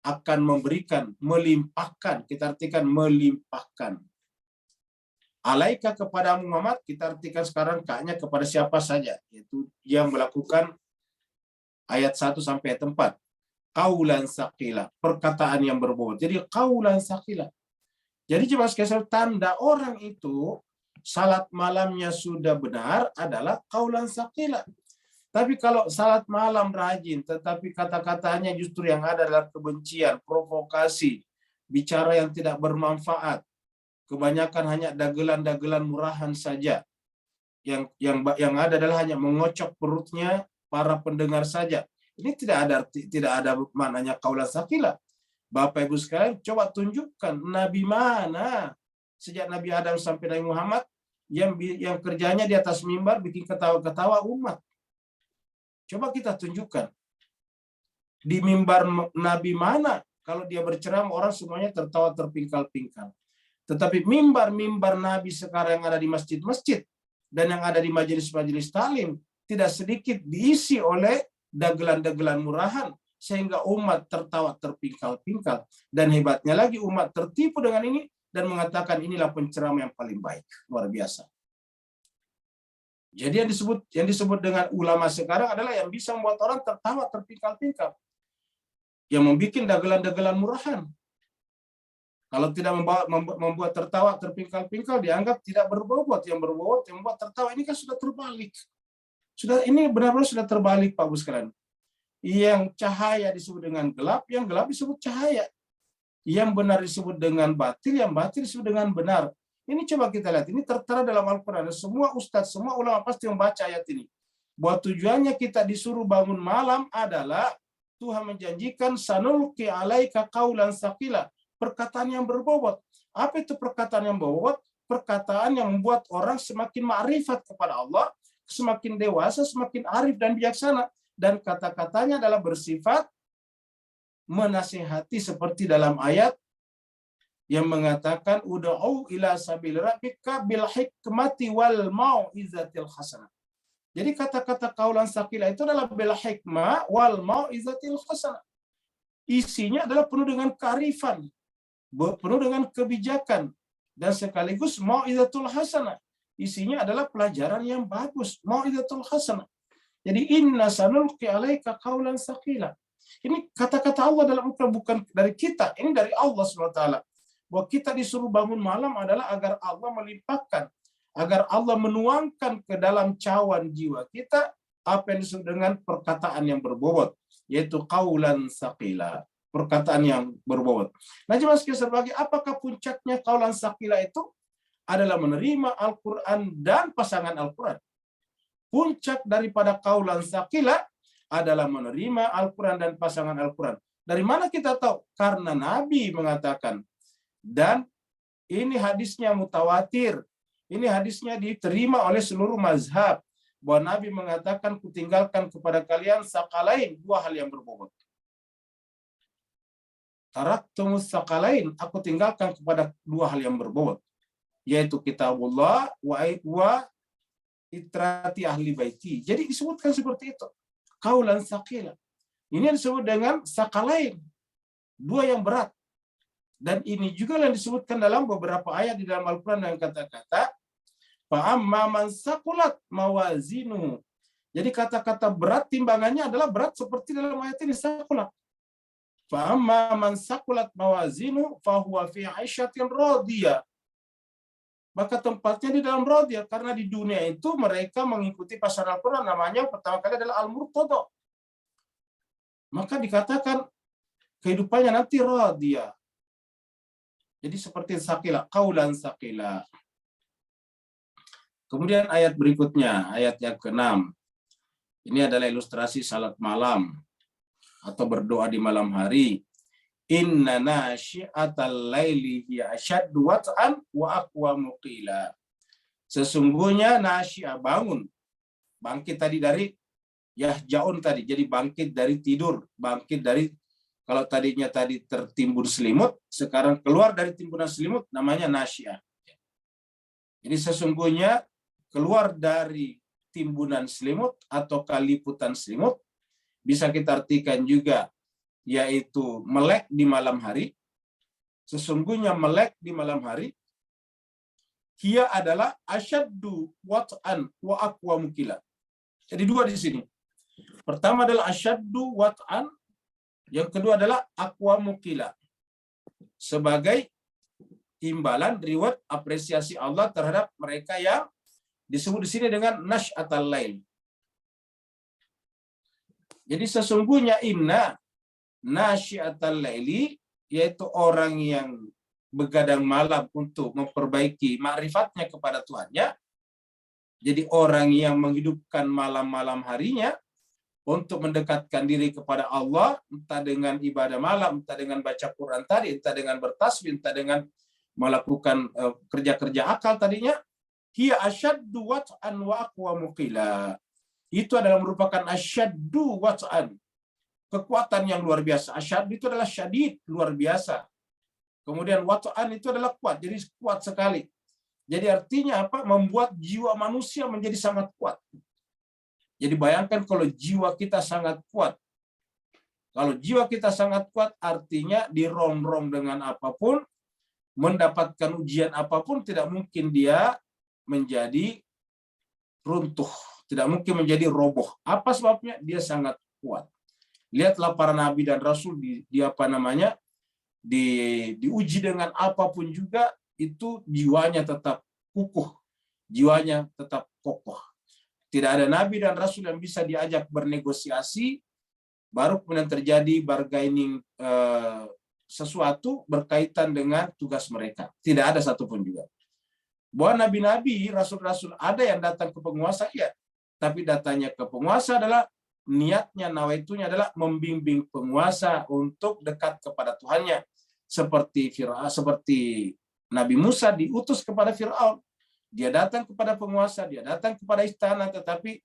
akan memberikan, melimpahkan, kita artikan melimpahkan. Alaika kepada Muhammad, kita artikan sekarang kaknya kepada siapa saja, yaitu yang melakukan ayat 1 sampai ayat 4. Qaulan saqila, perkataan yang berbobot. Jadi qaulan saqila. Jadi jemaah sekalian, tanda orang itu salat malamnya sudah benar adalah qaulan saqila. Tapi kalau salat malam rajin, tetapi kata-katanya justru yang ada adalah kebencian, provokasi, bicara yang tidak bermanfaat, kebanyakan hanya dagelan-dagelan murahan saja. Yang ada adalah hanya mengocok perutnya para pendengar saja. Ini tidak ada maknanya qaulan saqila. Bapak Ibu sekalian, coba tunjukkan nabi mana sejak Nabi Adam sampai Nabi Muhammad yang kerjanya di atas mimbar bikin ketawa-ketawa umat. Coba kita tunjukkan. Di mimbar nabi mana kalau dia berceramah orang semuanya tertawa terpingkal-pingkal. Tetapi mimbar-mimbar nabi sekarang yang ada di masjid-masjid dan yang ada di majelis-majelis talim tidak sedikit diisi oleh dagelan-dagelan murahan, sehingga umat tertawa terpingkal-pingkal. Dan hebatnya lagi umat tertipu dengan ini dan mengatakan inilah penceramah yang paling baik. Luar biasa. Jadi yang disebut dengan ulama sekarang adalah yang bisa membuat orang tertawa terpingkal-pingkal. Yang membuat dagelan-dagelan murahan. Kalau tidak membuat tertawa terpingkal-pingkal dianggap tidak berbobot. Yang berbobot yang membuat tertawa, ini kan sudah terbalik. Ini benar-benar sudah terbalik Pak Bu sekalian. Yang cahaya disebut dengan gelap, yang gelap disebut cahaya. Yang benar disebut dengan batil, yang batil disebut dengan benar. Ini coba kita lihat, ini tertera dalam Al-Quran. Semua ustadz, semua ulama pasti membaca ayat ini. Bahwa tujuannya kita disuruh bangun malam adalah Tuhan menjanjikan sanulqi alaika qaulan saqila, perkataan yang berbobot. Apa itu perkataan yang berbobot? Perkataan yang membuat orang semakin ma'rifat kepada Allah, semakin dewasa, semakin arif dan bijaksana. Dan kata-katanya adalah bersifat menasihati seperti dalam ayat yang mengatakan ud'u ila sabil rabbika bil hikmati wal mau'izatil hasanah. Jadi kata-kata qaulan saqila itu adalah bil hikmah wal mau'izatil hasanah. Isinya adalah penuh dengan kearifan, penuh dengan kebijakan, dan sekaligus mau'izatul hasanah. Isinya adalah pelajaran yang bagus, mau'izatul hasanah. Jadi inna sanulqi alaika qaulan saqila. Ini kata-kata Allah dalam Al-Quran, bukan dari kita, ini dari Allah SWT. Bahwa kita disuruh bangun malam adalah agar Allah melimpahkan, agar Allah menuangkan ke dalam cawan jiwa kita apa yang disebut dengan perkataan yang berbobot, yaitu qaulan saqila, perkataan yang berbobot. Nah, jemaah sekalian sebagai apakah puncaknya qaulan saqila itu adalah menerima Al-Quran dan pasangan Al-Quran. Puncak daripada qaulan saqila adalah menerima Al-Quran dan pasangan Al-Quran. Dari mana kita tahu? Karena Nabi mengatakan, dan ini hadisnya mutawatir, ini hadisnya diterima oleh seluruh mazhab, bahwa Nabi mengatakan, kutinggalkan kepada kalian sakalain, dua hal yang berbobot. Taraktumus sakalain, aku tinggalkan kepada dua hal yang berbobot, yaitu kitabullah wa itrati ahli baiti. Jadi disebutkan seperti itu. Qaulan saqila. Ini disebut dengan sakalain, dua yang berat. Dan ini juga yang disebutkan dalam beberapa ayat di dalam Al-Quran dengan kata-kata fa'amma man saqulat mawazinu. Jadi kata-kata berat timbangannya adalah berat seperti dalam ayat ini saqulat. Fa'amma man saqulat mawazinu fahuwa fi 'aisyatin radiyah. Maka tempatnya di dalam radiyah, karena di dunia itu mereka mengikuti pasaran Al-Quran, namanya pertama kali adalah al-murtada. Maka dikatakan kehidupannya nanti radiyah. Jadi seperti saqila, qaulan saqila. Kemudian ayat berikutnya, ayat yang ke-6. Ini adalah ilustrasi salat malam atau berdoa di malam hari. Inna nasyi'atal laili hiya asyaddu wat'an wa aqwamu qila. Sesungguhnya nasyi'ah bangun. Bangkit tadi dari yahjaun tadi, jadi bangkit dari tidur, bangkit dari, kalau tadinya tadi tertimbun selimut, sekarang keluar dari timbunan selimut, namanya nasyiah. Jadi sesungguhnya keluar dari timbunan selimut atau kaliputan selimut, bisa kita artikan juga, yaitu melek di malam hari. Sesungguhnya melek di malam hari, hiya adalah asyaddu wat'an wa aqwamu qila. Jadi dua di sini. Pertama adalah asyaddu wat'an, yang kedua adalah aqwamu qila. Sebagai imbalan reward apresiasi Allah terhadap mereka yang disebut di sini dengan nasyatal lail. Jadi sesungguhnya inna nasyatal laili, yaitu orang yang begadang malam untuk memperbaiki ma'rifatnya kepada Tuhannya. Jadi orang yang menghidupkan malam-malam harinya untuk mendekatkan diri kepada Allah, entah dengan ibadah malam, entah dengan baca Quran tadi, entah dengan bertasbih, entah dengan melakukan kerja-kerja akal tadinya, hiya asyaddu wat'an wa aqwamu qila. Itu adalah merupakan asyaddu wat'an, kekuatan yang luar biasa. Asyad itu adalah syadid, luar biasa. Kemudian wat'an itu adalah kuat, jadi kuat sekali. Jadi artinya apa? Membuat jiwa manusia menjadi sangat kuat. Jadi bayangkan kalau jiwa kita sangat kuat. Kalau jiwa kita sangat kuat, artinya dirongrong dengan apapun, mendapatkan ujian apapun, tidak mungkin dia menjadi runtuh. Tidak mungkin menjadi roboh. Apa sebabnya? Dia sangat kuat. Lihatlah para nabi dan rasul diuji dengan apapun juga, itu jiwanya tetap kukuh, jiwanya tetap kokoh. Tidak ada nabi dan rasul yang bisa diajak bernegosiasi baru kemudian terjadi bargaining sesuatu berkaitan dengan tugas mereka. Tidak ada satupun juga. Bahwa nabi-nabi, rasul-rasul ada yang datang ke penguasa, ya, tapi datanya ke penguasa adalah niatnya, nawaitunya adalah membimbing penguasa untuk dekat kepada Tuhannya. Seperti Nabi Musa diutus kepada Fir'aun. Dia datang kepada penguasa, dia datang kepada istana, tetapi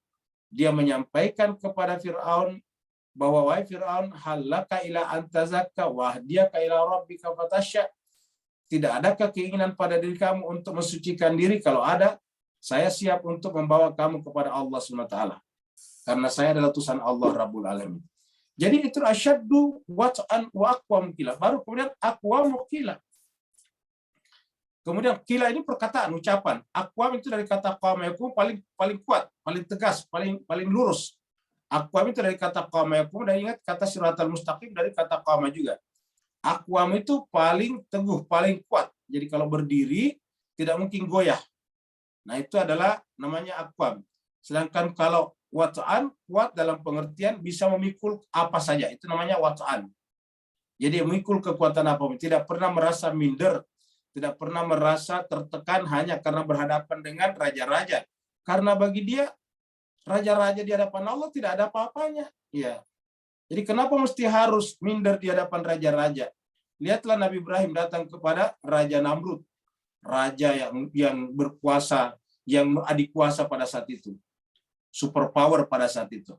dia menyampaikan kepada Fir'aun bahwa wahai Fir'aun, halaka ila antazakka wahdiyaka ila rabbika fatasya. Tidak adakah keinginan pada diri kamu untuk mensucikan diri? Kalau ada, saya siap untuk membawa kamu kepada Allah SWT. Karena saya adalah utusan Allah Rabbul Alamin. Jadi itu asyaddu wat'an wa aqwamu qila. Baru kemudian aqwamu qila. Kemudian qila ini perkataan, ucapan. Aqwam itu dari kata qama yakum, paling kuat, paling tegas, paling lurus. Aqwam itu dari kata qama yakum, dan ingat kata siratal mustaqim dari kata qama juga. Aqwam itu paling teguh, paling kuat. Jadi kalau berdiri tidak mungkin goyah. Nah, itu adalah namanya aqwam. Sedangkan kalau wat'an, kuat dalam pengertian bisa memikul apa saja. Itu namanya wat'an. Jadi memikul kekuatan apapun. Tidak pernah merasa minder. Tidak pernah merasa tertekan hanya karena berhadapan dengan raja-raja. Karena bagi dia, raja-raja di hadapan Allah tidak ada apa-apanya. Ya. Jadi kenapa mesti harus minder di hadapan raja-raja? Lihatlah Nabi Ibrahim datang kepada Raja Namrud. Raja yang berkuasa, yang adik kuasa pada saat itu. Superpower pada saat itu.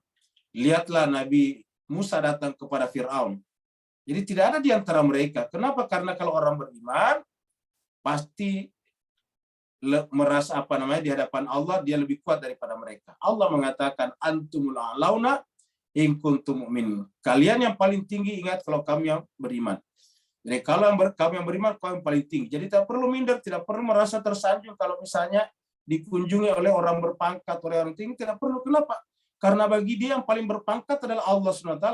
Lihatlah Nabi Musa datang kepada Fir'aun. Jadi tidak ada di antara mereka. Kenapa? Karena kalau orang beriman, pasti merasa di hadapan Allah dia lebih kuat daripada mereka. Allah mengatakan antumul a'launa in kuntum mu'minin. Kalian yang paling tinggi, ingat kalau kami yang beriman. Jadi kalau kami yang beriman, kami yang paling tinggi. Jadi tidak perlu minder, tidak perlu merasa tersanjung kalau misalnya dikunjungi oleh orang berpangkat, oleh orang tinggi, tidak perlu. Kenapa? Karena bagi dia yang paling berpangkat adalah Allah SWT.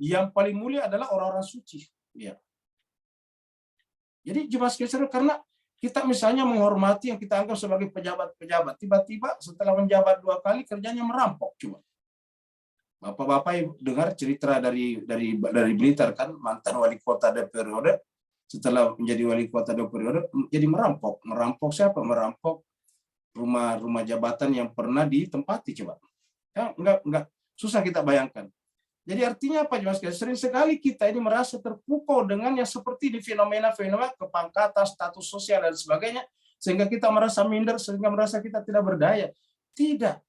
Yang paling mulia adalah orang-orang suci. Ya. Jadi jemaah sekalian, karena kita misalnya menghormati yang kita anggap sebagai pejabat-pejabat, tiba-tiba setelah menjabat 2 kali kerjanya merampok. Coba Bapak-bapak dengar cerita dari Blitar, kan, mantan wali kota 2 periode, setelah menjadi wali kota 2 periode jadi merampok. Merampok siapa? Merampok rumah jabatan yang pernah ditempati. Coba ya, enggak susah kita bayangkan. Jadi artinya apa? Sering sekali kita ini merasa terpukau dengan yang seperti di fenomena-fenomena kepangkatan, status sosial dan sebagainya, sehingga kita merasa minder, sehingga merasa kita tidak berdaya. Tidak.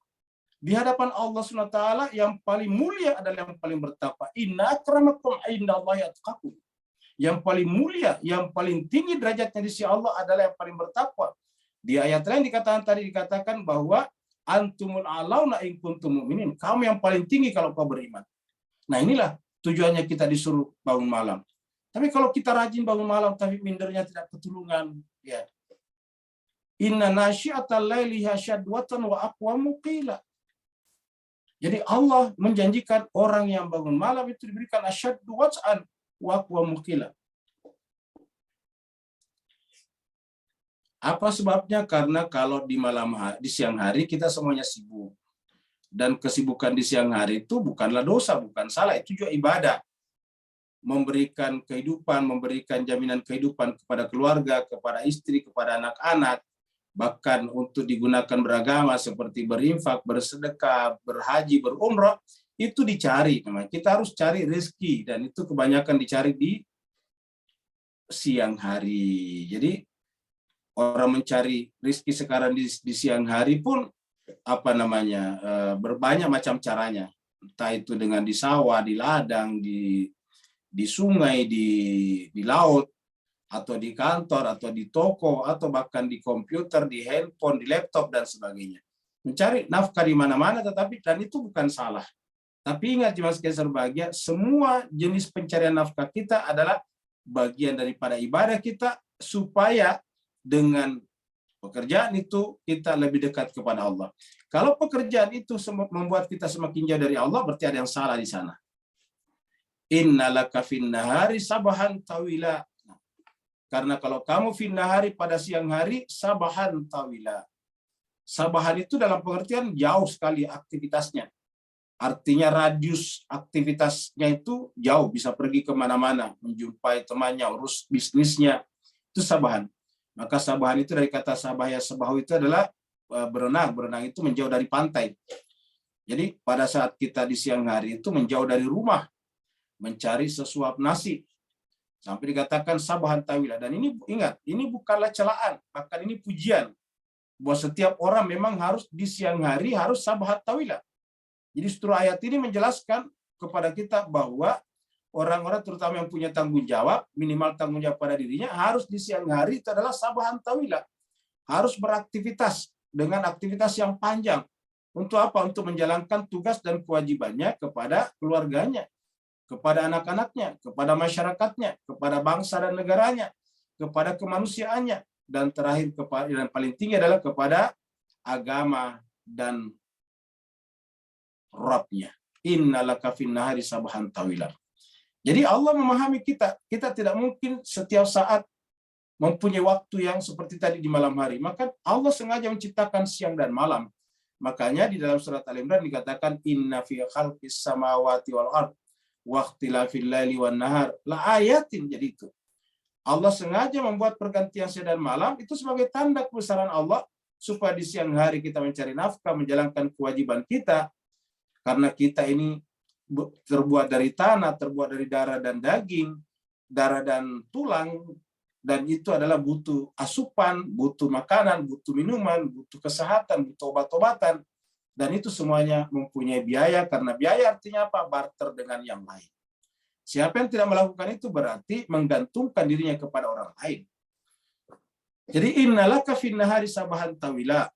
Di hadapan Allah SWT yang paling mulia adalah yang paling bertakwa. Inna akramakum indallahi atqakum. Yang paling mulia, yang paling tinggi derajatnya di sisi Allah adalah yang paling bertakwa. Di ayat lain dikatakan bahwa antumul a'launa in kuntum mu'minin. Kamu yang paling tinggi kalau kau beriman. Nah inilah tujuannya kita disuruh bangun malam. Tapi kalau kita rajin bangun malam tapi mindernya tidak ketulungan, ya. Inna nasyi'atal laili hasyadwatan wa aqwamu qila. Jadi Allah menjanjikan orang yang bangun malam itu diberikan asyaddu wat'an wa aqwamu qila. Apa sebabnya? Karena kalau di siang hari kita semuanya sibuk. Dan kesibukan di siang hari itu bukanlah dosa, bukan salah, itu juga ibadah. Memberikan kehidupan, memberikan jaminan kehidupan kepada keluarga, kepada istri, kepada anak-anak, bahkan untuk digunakan beragama seperti berinfak, bersedekah, berhaji, berumrah, itu dicari. Kita harus cari rezeki, dan itu kebanyakan dicari di siang hari. Jadi orang mencari rezeki sekarang di siang hari pun berbanyak macam caranya, entah itu dengan di sawah, di ladang, di sungai, di laut, atau di kantor, atau di toko, atau bahkan di komputer, di handphone, di laptop dan sebagainya. Mencari nafkah di mana-mana, dan itu bukan salah. Tapi ingat jemaah sekalian berbahagia, semua jenis pencarian nafkah kita adalah bagian daripada ibadah kita, supaya dengan pekerjaan itu kita lebih dekat kepada Allah. Kalau pekerjaan itu membuat kita semakin jauh dari Allah, berarti ada yang salah di sana. Innalaka fin nahari sabahan tawila. Karena kalau kamu fin nahari pada siang hari, sabahan tawila. Sabahan itu dalam pengertian jauh sekali aktivitasnya. Artinya radius aktivitasnya itu jauh, bisa pergi kemana-mana, menjumpai temannya, urus bisnisnya, itu sabahan. Maka sabahan itu dari kata sabah, ya sabahu itu adalah berenang. Berenang itu menjauh dari pantai. Jadi pada saat kita di siang hari itu menjauh dari rumah, mencari sesuap nasi. Sampai dikatakan sabahan tawila. Dan ini ingat, ini bukanlah celaan, bahkan ini pujian. Bahwa setiap orang memang harus di siang hari harus sabahan tawila. Jadi seluruh ayat ini menjelaskan kepada kita bahwa orang-orang terutama yang punya tanggung jawab, minimal tanggung jawab pada dirinya, harus di siang hari itu adalah sabahan tawila. Harus beraktivitas dengan aktivitas yang panjang. Untuk apa? Untuk menjalankan tugas dan kewajibannya kepada keluarganya, kepada anak-anaknya, kepada masyarakatnya, kepada bangsa dan negaranya, kepada kemanusiaannya, dan terakhir dan paling tinggi adalah kepada agama dan Rabbnya. Innalaka fin nahari sabahan tawila. Jadi Allah memahami kita. Kita tidak mungkin setiap saat mempunyai waktu yang seperti tadi di malam hari. Maka Allah sengaja menciptakan siang dan malam. Makanya di dalam surat Al-Imran dikatakan inna fi khalqis samawati wal ard wa ikhtilafil laili wan nahar la ayatin. Jadi itu Allah sengaja membuat pergantian siang dan malam itu sebagai tanda kebesaran Allah supaya di siang hari kita mencari nafkah, menjalankan kewajiban kita. Karena kita ini terbuat dari tanah, terbuat dari darah dan daging, darah dan tulang, dan itu adalah butuh asupan, butuh makanan, butuh minuman, butuh kesehatan, butuh obat-obatan, dan itu semuanya mempunyai biaya, karena biaya artinya apa? Barter dengan yang lain. Siapa yang tidak melakukan itu berarti menggantungkan dirinya kepada orang lain. Jadi innalaka fin nahari sabahan tawila.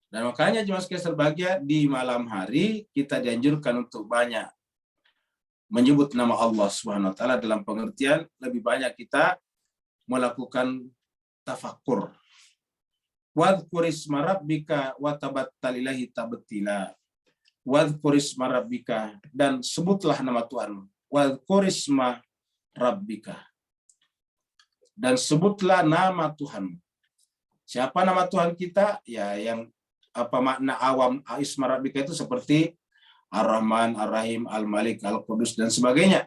Dan makanya jemaah sekalian berbahagia, di malam hari kita dianjurkan untuk banyak menyebut nama Allah Subhanahu wa taala, dalam pengertian lebih banyak kita melakukan tafakkur. Wadhkur isma rabbika wa tabattal ilaihi tabtila. Wadhkur isma rabbika, dan sebutlah nama Tuhanmu. Wadhkur isma rabbika, dan sebutlah nama Tuhanmu. Siapa nama Tuhan kita? Ya, yang apa makna awam isma rabbika itu seperti Ar-Rahman, Ar-Rahim, Al-Malik, Al-Qudus, dan sebagainya.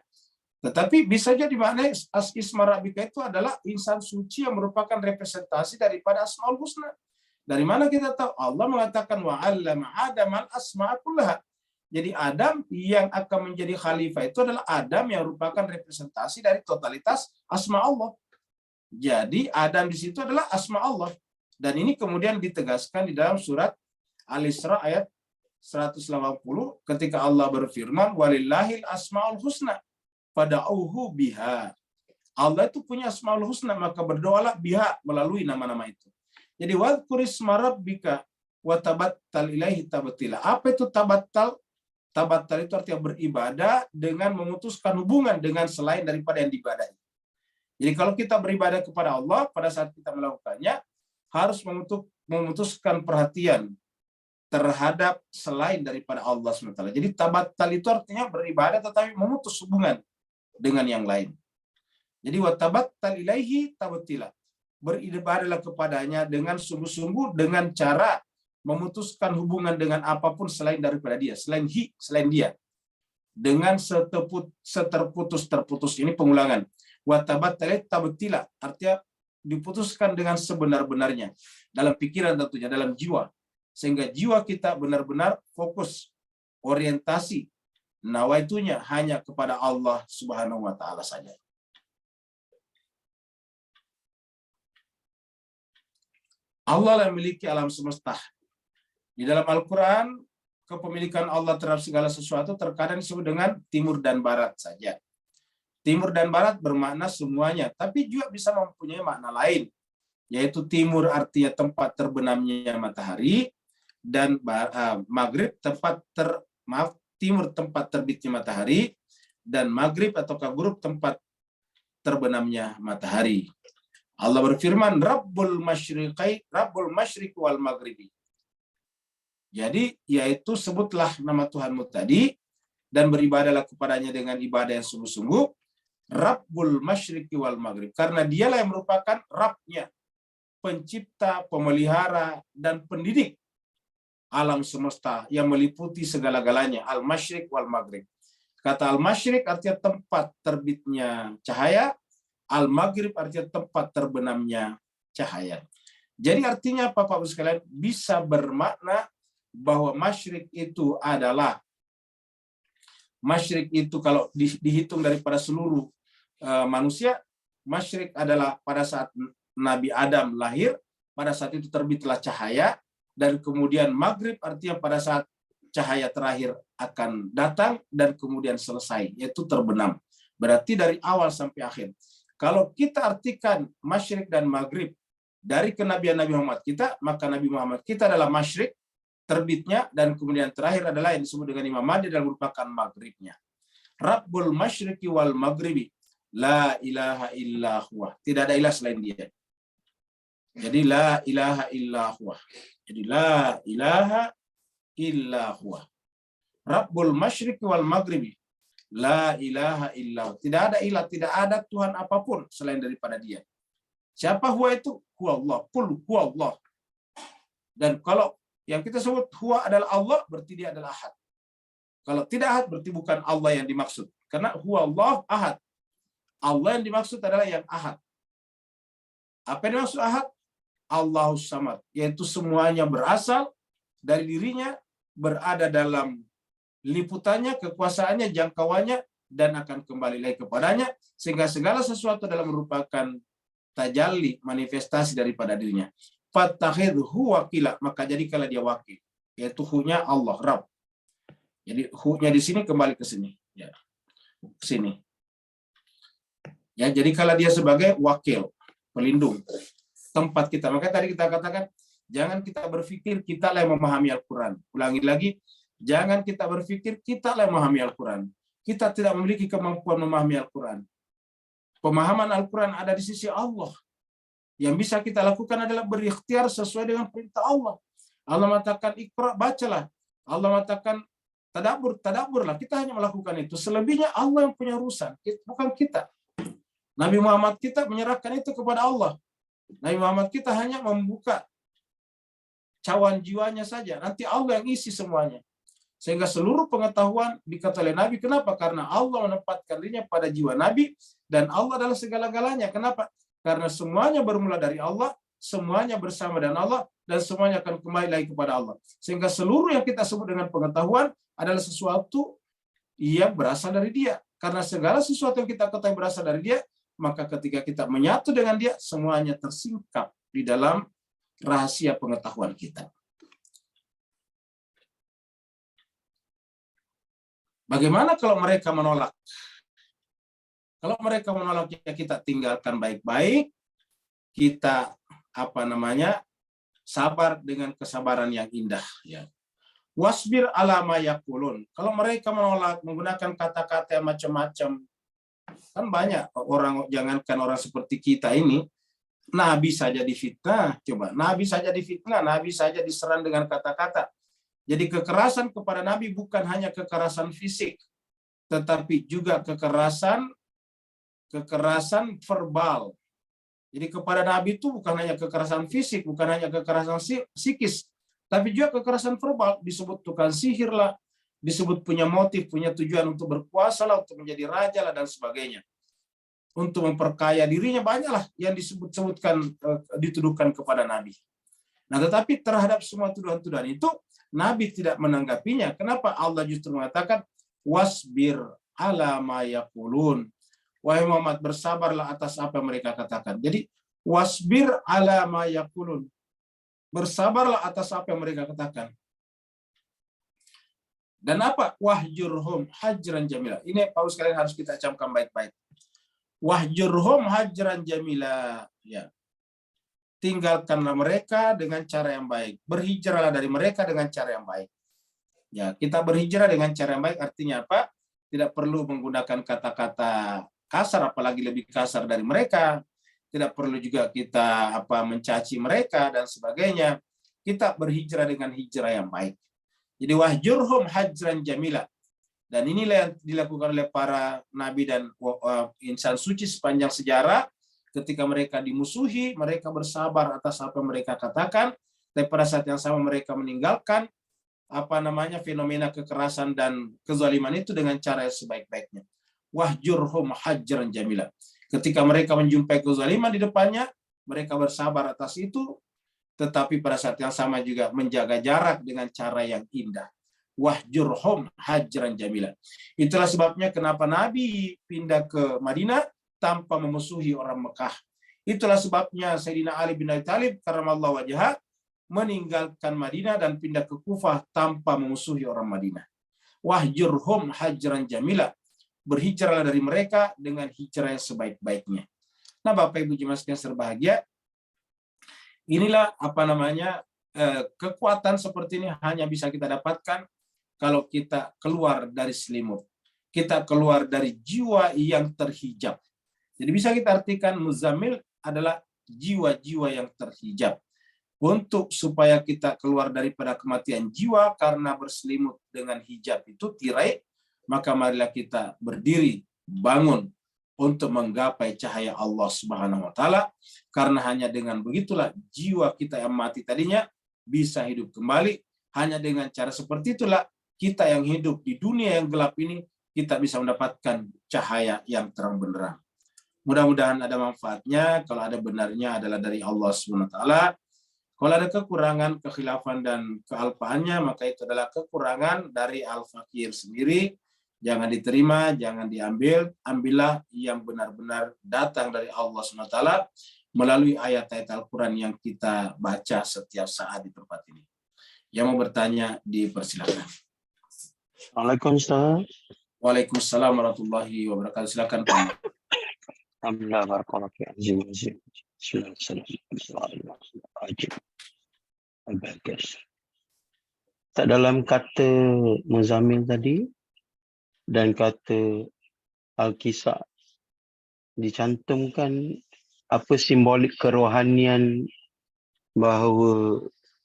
Tetapi bisa jadi makna isma rabbika itu adalah insan suci yang merupakan representasi daripada Asmaul Husna. Dari mana kita tahu? Allah mengatakan wa 'allama Adam al-asma'a kullaha. Jadi Adam yang akan menjadi khalifah itu adalah Adam yang merupakan representasi dari totalitas asma Allah. Jadi Adam di situ adalah asma Allah. Dan ini kemudian ditegaskan di dalam surat Al-Isra ayat 180 ketika Allah berfirman walillahil asmaul husna fad'uhu biha. Allah itu punya asmaul husna, maka berdoalah biha, melalui nama-nama itu. Jadi wadhkur isma rabbika wa tabattal ilaihi tabtila. Apa itu tabattal? Tabattal itu artinya beribadah dengan memutuskan hubungan dengan selain daripada yang diibadahi. Jadi kalau kita beribadah kepada Allah, pada saat kita melakukannya harus memutuskan perhatian terhadap selain daripada Allah SWT. Jadi tabattal itu artinya beribadah tetapi memutus hubungan dengan yang lain. Jadi wa tabattal ilaihi tabtila. Beribadahlah kepadanya dengan sungguh-sungguh, dengan cara memutuskan hubungan dengan apapun selain daripada dia, selain dia. Dengan seterputus-terputus. Ini pengulangan. Wa tabattal tabtila artinya diputuskan dengan sebenar-benarnya. Dalam pikiran tentunya, dalam jiwa. Sehingga jiwa kita benar-benar fokus, orientasi, nawaitunya hanya kepada Allah Subhanahu wa taala saja. Allah yang memiliki alam semesta. Di dalam Al-Quran, kepemilikan Allah terhadap segala sesuatu terkadang disebut dengan timur dan barat saja. Timur dan barat bermakna semuanya, tapi juga bisa mempunyai makna lain, yaitu timur artinya tempat terbenamnya matahari, dan maghrib timur tempat terbitnya matahari, dan maghrib atau gurub tempat terbenamnya matahari. Allah berfirman Rabbul masyriq wal maghribi. Jadi yaitu sebutlah nama Tuhanmu tadi dan beribadahlah kepadanya dengan ibadah yang sungguh-sungguh. Rabbul masyriq wal maghrib, karena dialah yang merupakan Rabbnya, pencipta, pemelihara, dan pendidik alam semesta yang meliputi segala-galanya. Al-Masyriq wal Maghrib. Kata Al-Masyriq artinya tempat terbitnya cahaya, Al-Maghrib artinya tempat terbenamnya cahaya. Jadi artinya apa Bapak-Ibu sekalian? Bisa bermakna bahwa Masyriq itu adalah, Masyriq itu kalau dihitung daripada seluruh manusia, Masyriq adalah pada saat Nabi Adam lahir, pada saat itu terbitlah cahaya. Dan kemudian maghrib artinya pada saat cahaya terakhir akan datang dan kemudian selesai, yaitu terbenam. Berarti dari awal sampai akhir. Kalau kita artikan masyriq dan maghrib dari kenabian Nabi Muhammad kita, maka Nabi Muhammad kita adalah masyriq, terbitnya, dan kemudian terakhir adalah yang disebut dengan Imam Mahdi dan merupakan maghribnya. Rabbul masyriqi wal maghribi, la ilaha illa huwa. Tidak ada ilah selain dia. Jadi la ilaha illa huwa. Jadi la ilaha illa huwa. Rabbul masyriqi wal maghribi. La ilaha illa huwa. Tidak ada ilah, tidak ada Tuhan apapun selain daripada dia. Siapa huwa itu? Huwa Allah. Qul huwa Allah. Dan kalau yang kita sebut huwa adalah Allah, berarti dia adalah ahad. Kalau tidak ahad, berarti bukan Allah yang dimaksud. Karena huwa Allah ahad. Allah yang dimaksud adalah yang ahad. Apa yang dimaksud ahad? Allahus samad, yaitu semuanya berasal dari dirinya, berada dalam liputannya, kekuasaannya, jangkauannya, dan akan kembali lagi kepadanya, sehingga segala sesuatu adalah merupakan tajalli, manifestasi daripada dirinya. Fattakhidhu wakila, maka jadikanlah dia wakil, yaitu hu-nya Allah, Rabb. Jadi hu-nya di sini kembali ke sini, ya, ke sini. Ya, jadikanlah dia sebagai wakil, pelindung tempat kita. Maka tadi kita katakan, jangan kita berpikir kita yang memahami Al-Quran. Ulangi lagi, jangan kita berpikir kita yang memahami Al-Quran. Kita tidak memiliki kemampuan memahami Al-Quran. Pemahaman Al-Quran ada di sisi Allah. Yang bisa kita lakukan adalah berikhtiar sesuai dengan perintah Allah. Allah mengatakan Iqra, bacalah. Allah mengatakan tadaburlah. Kita hanya melakukan itu. Selebihnya Allah yang punya urusan, bukan kita. Nabi Muhammad kita menyerahkan itu kepada Allah. Nabi Muhammad kita hanya membuka cawan jiwanya saja. Nanti Allah yang isi semuanya. Sehingga seluruh pengetahuan dikatakan oleh Nabi. Kenapa? Karena Allah menempatkan dirinya pada jiwa Nabi. Dan Allah adalah segala-galanya. Kenapa? Karena semuanya bermula dari Allah. Semuanya bersama dengan Allah. Dan semuanya akan kembali lagi kepada Allah. Sehingga seluruh yang kita sebut dengan pengetahuan adalah sesuatu yang berasal dari Dia. Karena segala sesuatu yang kita ketahui berasal dari Dia, maka ketika kita menyatu dengan dia, semuanya tersingkap di dalam rahasia pengetahuan kita. Bagaimana kalau mereka menolak? Kalau mereka menolak, ya kita tinggalkan baik-baik, kita sabar dengan kesabaran yang indah. Ya. Wasbir ala ma yaqulun. Kalau mereka menolak menggunakan kata-kata yang macam-macam, kan banyak orang, jangankan orang seperti kita ini, Nabi saja difitnah, coba, Nabi saja difitnah, Nabi saja diserang dengan kata-kata. Jadi kekerasan kepada Nabi bukan hanya kekerasan fisik, tetapi juga kekerasan verbal. Jadi kepada Nabi itu bukan hanya kekerasan fisik, bukan hanya kekerasan psikis, tapi juga kekerasan verbal, disebut tukang sihir lah, disebut punya motif, punya tujuan untuk berkuasa lah, untuk menjadi raja lah, dan sebagainya. Untuk memperkaya dirinya, banyaklah yang dituduhkan kepada Nabi. Nah, tetapi terhadap semua tuduhan-tuduhan itu, Nabi tidak menanggapinya. Kenapa? Allah justru mengatakan, wasbir ala ma yaqulun. Wahai Muhammad, bersabarlah atas apa yang mereka katakan. Jadi, wasbir ala ma yaqulun. Bersabarlah atas apa yang mereka katakan. Dan apa? Wahjurhum hajran jamila. Ini Paulus sekalian harus kita camkan baik-baik. Wahjurhum hajran jamila. Ya. Tinggalkanlah mereka dengan cara yang baik. Berhijrahlah dari mereka dengan cara yang baik. Ya, kita berhijrah dengan cara yang baik artinya apa? Tidak perlu menggunakan kata-kata kasar, apalagi lebih kasar dari mereka. Tidak perlu juga kita mencaci mereka dan sebagainya. Kita berhijrah dengan hijrah yang baik. Jadi wahjurhum hajran jamila. Dan inilah yang dilakukan oleh para nabi dan insan suci sepanjang sejarah. Ketika mereka dimusuhi, mereka bersabar atas apa yang mereka katakan. Tapi pada saat yang sama mereka meninggalkan fenomena kekerasan dan kezaliman itu dengan cara yang sebaik-baiknya. Wahjurhum hajran jamila. Ketika mereka menjumpai kezaliman di depannya, mereka bersabar atas itu. Tetapi pada saat yang sama juga menjaga jarak dengan cara yang indah. Wahjurhum hajran jamila. Itulah sebabnya kenapa Nabi pindah ke Madinah tanpa memusuhi orang Mekah. Itulah sebabnya Sayyidina Ali bin Abi Thalib karramallahu wajhah meninggalkan Madinah dan pindah ke Kufah tanpa memusuhi orang Madinah. Wahjurhum hajran jamila. Berhijrahlah dari mereka dengan hijrah yang sebaik-baiknya. Nah, Bapak Ibu jemaah sekalian berbahagia, inilah kekuatan seperti ini hanya bisa kita dapatkan kalau kita keluar dari selimut. Kita keluar dari jiwa yang terhijab. Jadi bisa kita artikan Muzammil adalah jiwa-jiwa yang terhijab. Untuk supaya kita keluar daripada kematian jiwa karena berselimut dengan hijab itu tirai, maka marilah kita berdiri, bangun, untuk menggapai cahaya Allah Subhanahu wa taala, karena hanya dengan begitulah jiwa kita yang mati tadinya bisa hidup kembali. Hanya dengan cara seperti itulah kita yang hidup di dunia yang gelap ini kita bisa mendapatkan cahaya yang terang benderang. Mudah-mudahan ada manfaatnya. Kalau ada benarnya adalah dari Allah Subhanahu wa taala. Kalau ada kekurangan, kekhilafan dan kealpaannya, maka itu adalah kekurangan dari al-fakir sendiri. Jangan diterima, jangan diambil. Ambillah yang benar-benar datang dari Allah SWT melalui ayat-ayat Al-Quran yang kita baca setiap saat di tempat ini. Yang mau bertanya, dipersilakan. Assalamualaikum Ustaz. Waalaikumsalam warahmatullahi wabarakatuh. Silakan Pak. Alhamdulillah, barakallahu fiik. Dalam kata Muzammil tadi dan kata Al-Kisah dicantumkan apa simbolik kerohanian bahawa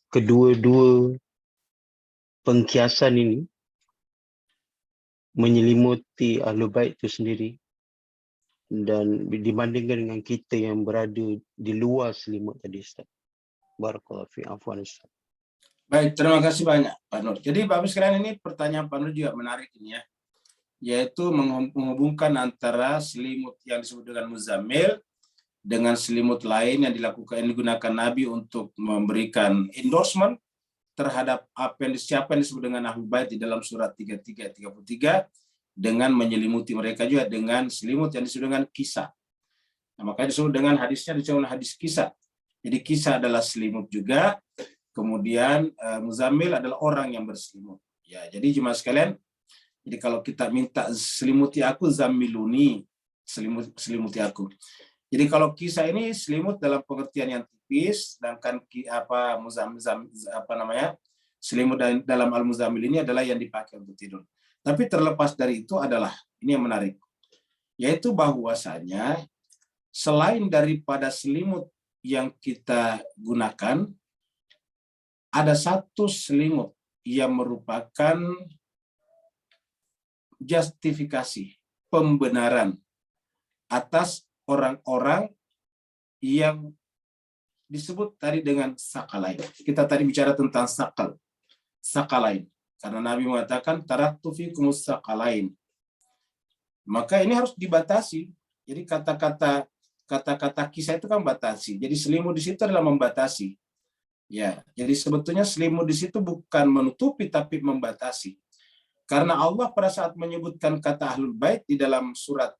kedua-dua pengkiasan ini menyelimuti Ahlul Bait itu sendiri, dan dibandingkan dengan kita yang berada di luar selimut tadi, Ustaz. Barakallahu fiik. Afwan, Ustaz. Baik, terima kasih banyak Pak Nur. Jadi Bapak sekalian, ini pertanyaan Pak Nur juga menarik ini ya, yaitu menghubungkan antara selimut yang disebut dengan Muzammil dengan selimut lain yang digunakan Nabi untuk memberikan endorsement terhadap siapa yang disebut dengan Ahlul Bait di dalam surat 33 dengan menyelimuti mereka juga dengan selimut yang disebut dengan kisah. Nah, makanya disebut dengan hadisnya disebut hadis kisah. Jadi kisah adalah selimut juga, kemudian Muzammil adalah orang yang berselimut. Ya, jadi jemaah sekalian, jadi kalau kita minta selimuti aku, zammiluni, selimuti aku. Jadi kalau kisah ini selimut dalam pengertian yang tipis, sedangkan selimut dalam Al-Muzammil ini adalah yang dipakai untuk tidur. Tapi terlepas dari itu adalah ini yang menarik, yaitu bahwasanya selain daripada selimut yang kita gunakan, ada satu selimut yang merupakan justifikasi, pembenaran atas orang-orang yang disebut tadi dengan sakalain. Kita tadi bicara tentang sakalain. Karena Nabi mengatakan taraktu fikumus sakalain. Maka ini harus dibatasi. Jadi kata-kata kisah itu kan batasi. Jadi selimut di situ adalah membatasi. Ya, jadi sebetulnya selimut di situ bukan menutupi tapi membatasi. Karena Allah pada saat menyebutkan kata Ahlul Bait di dalam surat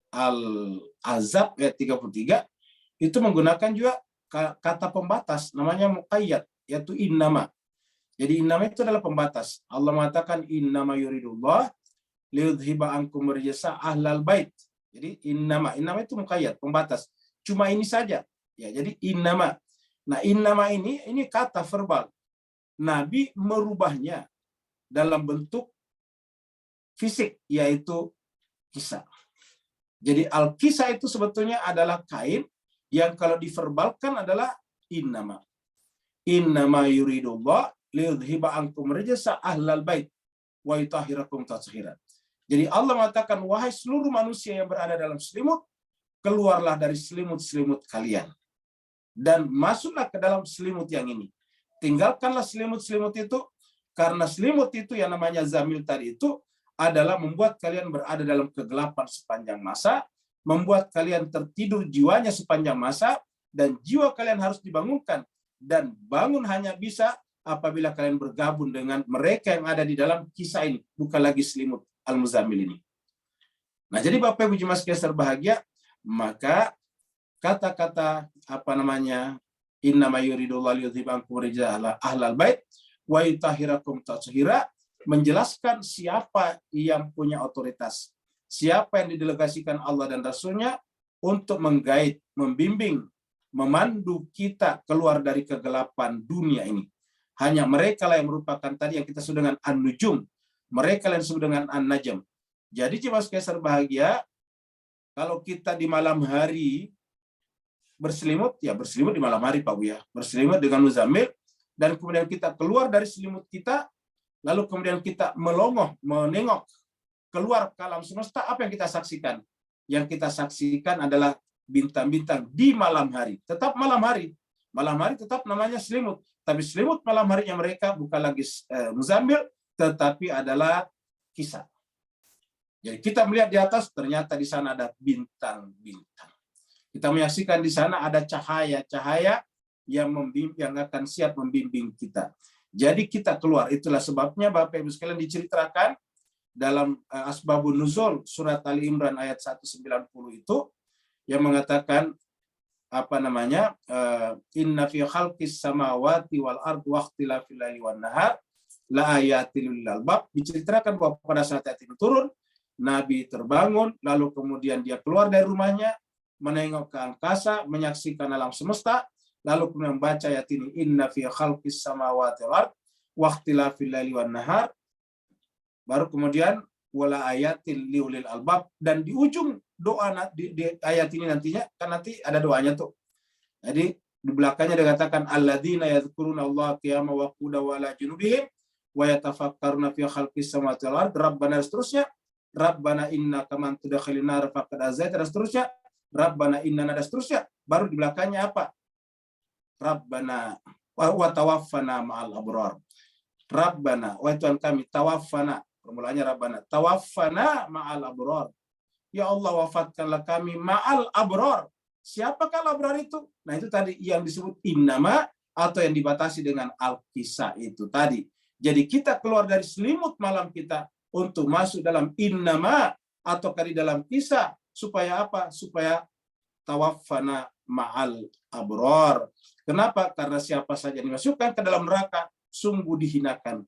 Al-Ahzab ayat 33 itu menggunakan juga kata pembatas namanya muqayyad, yaitu innama. Jadi innama itu adalah pembatas. Allah mengatakan innama yuridullah liyudhiba ankum rijsa ahlal bait. Jadi innama itu muqayyad, pembatas. Cuma ini saja. Ya, jadi innama. Nah, innama ini kata verbal. Nabi merubahnya dalam bentuk fisik, yaitu kisah. Jadi al-kisah itu sebetulnya adalah kain yang kalau diverbalkan adalah innama. Innama yuridullah liyudhiba ankum rijsa ahlal bait wa yutahhirakum tathira. Jadi Allah mengatakan, wahai seluruh manusia yang berada dalam selimut, keluarlah dari selimut-selimut kalian dan masuklah ke dalam selimut yang ini. Tinggalkanlah selimut-selimut itu, karena selimut itu yang namanya zamil tadi itu adalah membuat kalian berada dalam kegelapan sepanjang masa, membuat kalian tertidur jiwanya sepanjang masa, dan jiwa kalian harus dibangunkan. Dan bangun hanya bisa apabila kalian bergabung dengan mereka yang ada di dalam kisah ini, bukan lagi selimut Al-Muzammil ini. Nah, jadi Bapak Ibu jemaah sekalian berbahagia, maka kata-kata innama yuridullahu liyudhiba ankum rijsa ahlal bait wa yutahhirakum tathira menjelaskan siapa yang punya otoritas, siapa yang didelegasikan Allah dan Rasul-Nya untuk menggait, membimbing, memandu kita keluar dari kegelapan dunia ini. Hanya mereka lah yang merupakan tadi yang kita sebut dengan an-nujum, mereka yang disebut dengan an-najm. Jadi jemaah sekalian bahagia, kalau kita di malam hari berselimut, ya berselimut di malam hari Pak Bu ya, berselimut dengan Muzammil, dan kemudian kita keluar dari selimut kita, lalu kemudian kita melongoh, menengok keluar ke alam semesta, apa yang kita saksikan? yang kita saksikan adalah bintang-bintang di malam hari. Tetap malam hari. Malam hari tetap namanya selimut. Tapi selimut malam harinya mereka bukan lagi Muzammil, tetapi adalah kisah. Jadi kita melihat di atas, ternyata di sana ada bintang-bintang. Kita menyaksikan di sana ada cahaya-cahaya yang akan siap membimbing kita. Jadi kita keluar. Itulah sebabnya Bapak Ibu sekalian diceritakan dalam Asbabun Nuzul surat Ali Imran ayat 190 itu yang mengatakan inna fi khalqis samawati wal ardi waqtilafil laili wan nahar la ayatil lil albab. Diceritakan bahwa pada saat ayat ini turun, Nabi terbangun, lalu kemudian dia keluar dari rumahnya, menengok ke angkasa, menyaksikan alam semesta, lalu kemudian membaca ayat ini, inna fi khalqis samawati wal ardi waqtilafil laili wan nahar. Baru kemudian wala ayatil liulil albab, dan di ujung doa di ayat ini nantinya kan nanti ada doanya tuh. Jadi di belakangnya dikatakan alladzina yadhkuruna Allah qiyaman wa qu'udan wa ala junubihim wa yatafakkaruna fi khalqis samawati wal ardi rabbana, seterusnya rabbana innaka man tudkhilin nar faqad azaita, dan seterusnya rabbana innana, dan seterusnya. Baru di belakangnya apa? Rabbana wa tawaffana ma'al abrar. Rabbana, wahai Tuhan kami, tawaffana, formulanya Rabbana, tawaffana ma'al abrar. Ya Allah, wafatkanlah kami ma'al abrar. Siapakah abrar itu? Nah, itu tadi yang disebut innama, atau yang dibatasi dengan al-kisah itu tadi. Jadi kita keluar dari selimut malam kita untuk masuk dalam innama, atau di dalam kisah, supaya apa? Supaya tawaffana ma'al abrar. Kenapa? Karena siapa saja dimasukkan ke dalam neraka sungguh dihinakan.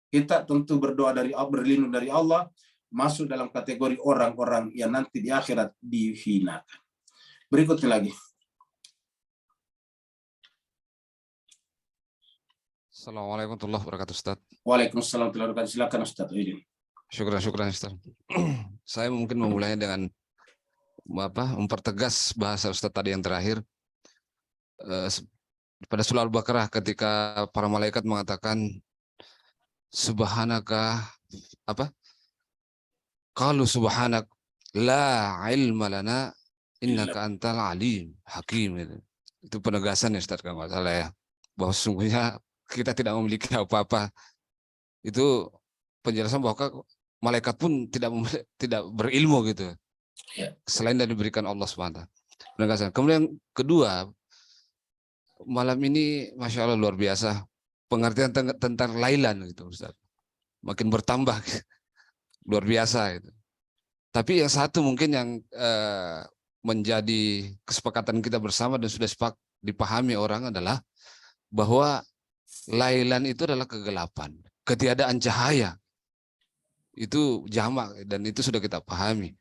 Kita tentu berdoa berlindung dari Allah, masuk dalam kategori orang-orang yang nanti di akhirat dihinakan. Berikutnya lagi. Assalamualaikum warahmatullahi wabarakatuh, Ustaz. Waalaikumsalam warahmatullahi wabarakatuh. Silakan Ustaz. Syukur, Ustaz. Saya mungkin memulainya dengan mempertegas bahasa Ustaz tadi yang terakhir. Pada surah Al-Baqarah ketika para malaikat mengatakan subhanaka qalu subhanak la ilma lana innaka antal alim hakim. Itu penegasan ya Ustaz, kalau nggak salah ya, bahwa sesungguhnya kita tidak memiliki apa-apa. Itu penjelasan bahwa malaikat pun tidak berilmu gitu, selain dari diberikan Allah SWT. Penegasan. Kemudian kedua, malam ini Masya Allah luar biasa pengertian tentang Lailan gitu Ustaz. Makin bertambah luar biasa gitu. Tapi yang satu mungkin yang menjadi kesepakatan kita bersama dan sudah dipahami orang adalah bahwa Lailan itu adalah kegelapan, ketiadaan cahaya. Itu jamak dan itu sudah kita pahami.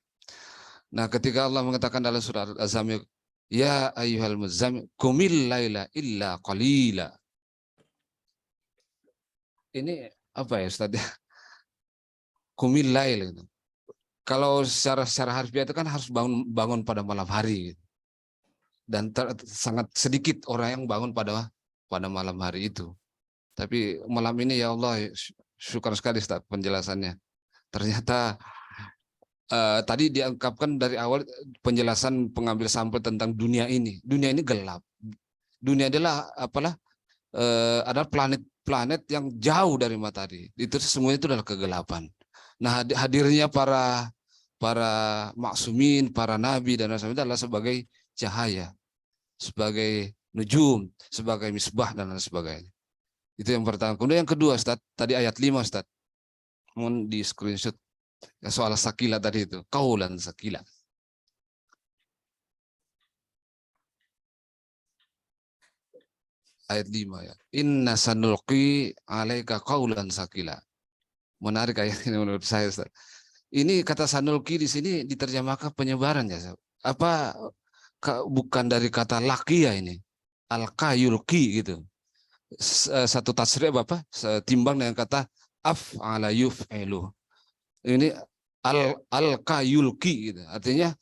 Nah, ketika Allah mengatakan dalam surah Az-Zamil, ya ayyuhal muzammil qumil laila illa qalila. Ini apa ya Ustaz? Qumil lail. Kalau secara harfiah itu kan harus bangun pada malam hari. Dan sangat sedikit orang yang bangun pada malam hari itu. Tapi malam ini ya Allah, syukur sekali Ustaz penjelasannya. Ternyata tadi diungkapkan dari awal penjelasan pengambil sampel tentang dunia ini. Dunia ini gelap. Dunia adalah adalah planet yang jauh dari matahari. Itu semuanya itu adalah kegelapan. Nah, hadirnya para maksumin, para nabi dan rasul itu adalah sebagai cahaya, sebagai nujum, sebagai misbah dan lain sebagainya. Itu yang pertama. Kemudian yang kedua, Ustaz, tadi ayat 5, Ustaz. Mohon di screenshot soal sakila tadi itu, qaulan sakila. Ayat 5 ya. Inna sanulqi alaika qaulan sakila. Menarik ayat ini menurut saya, Ustaz. Ini kata sanulqi di sini diterjemahkan penyebaran ya, Ustaz. Apa bukan dari kata laqiya ini? Al-qayulqi gitu. Satu tasrif apa? Setimbang dengan kata af'ala yuf'ilu. Ini al-qayulqi gitu. Artinya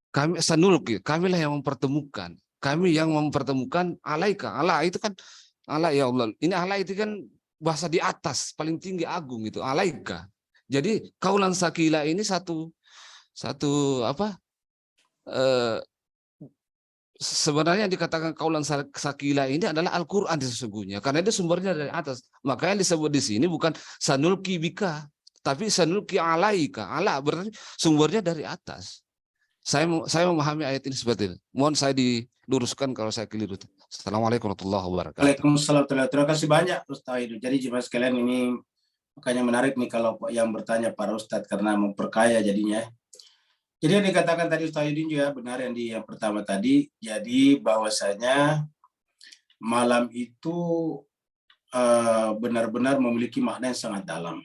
kami sanulqi, kamilah yang mempertemukan. Kami yang mempertemukan alaika. Allah itu kan Allah ya Allah. Ini Allah itu kan bahasa di atas, paling tinggi agung itu. Alaika. Jadi kaulan sakila ini satu apa? Sebenarnya yang dikatakan kaulan sakila ini adalah Al-Quran sesungguhnya, karena itu sumbernya dari atas. Makanya disebut di sini bukan sanulki bika, tapi sanulki alaika. Ala berarti sumbernya dari atas. Saya memahami ayat ini seperti itu. Mohon saya diluruskan kalau saya keliru. Assalamualaikum warahmatullahi wabarakatuh. Waalaikumsalam. Terima kasih banyak Ustaz Aidul. Jadi jemaah sekalian, ini makanya menarik nih kalau yang bertanya para Ustadz, karena memperkaya jadinya. Jadi yang dikatakan tadi Ustaz Aidul juga benar yang pertama tadi. Jadi bahwasanya malam itu benar-benar memiliki makna yang sangat dalam.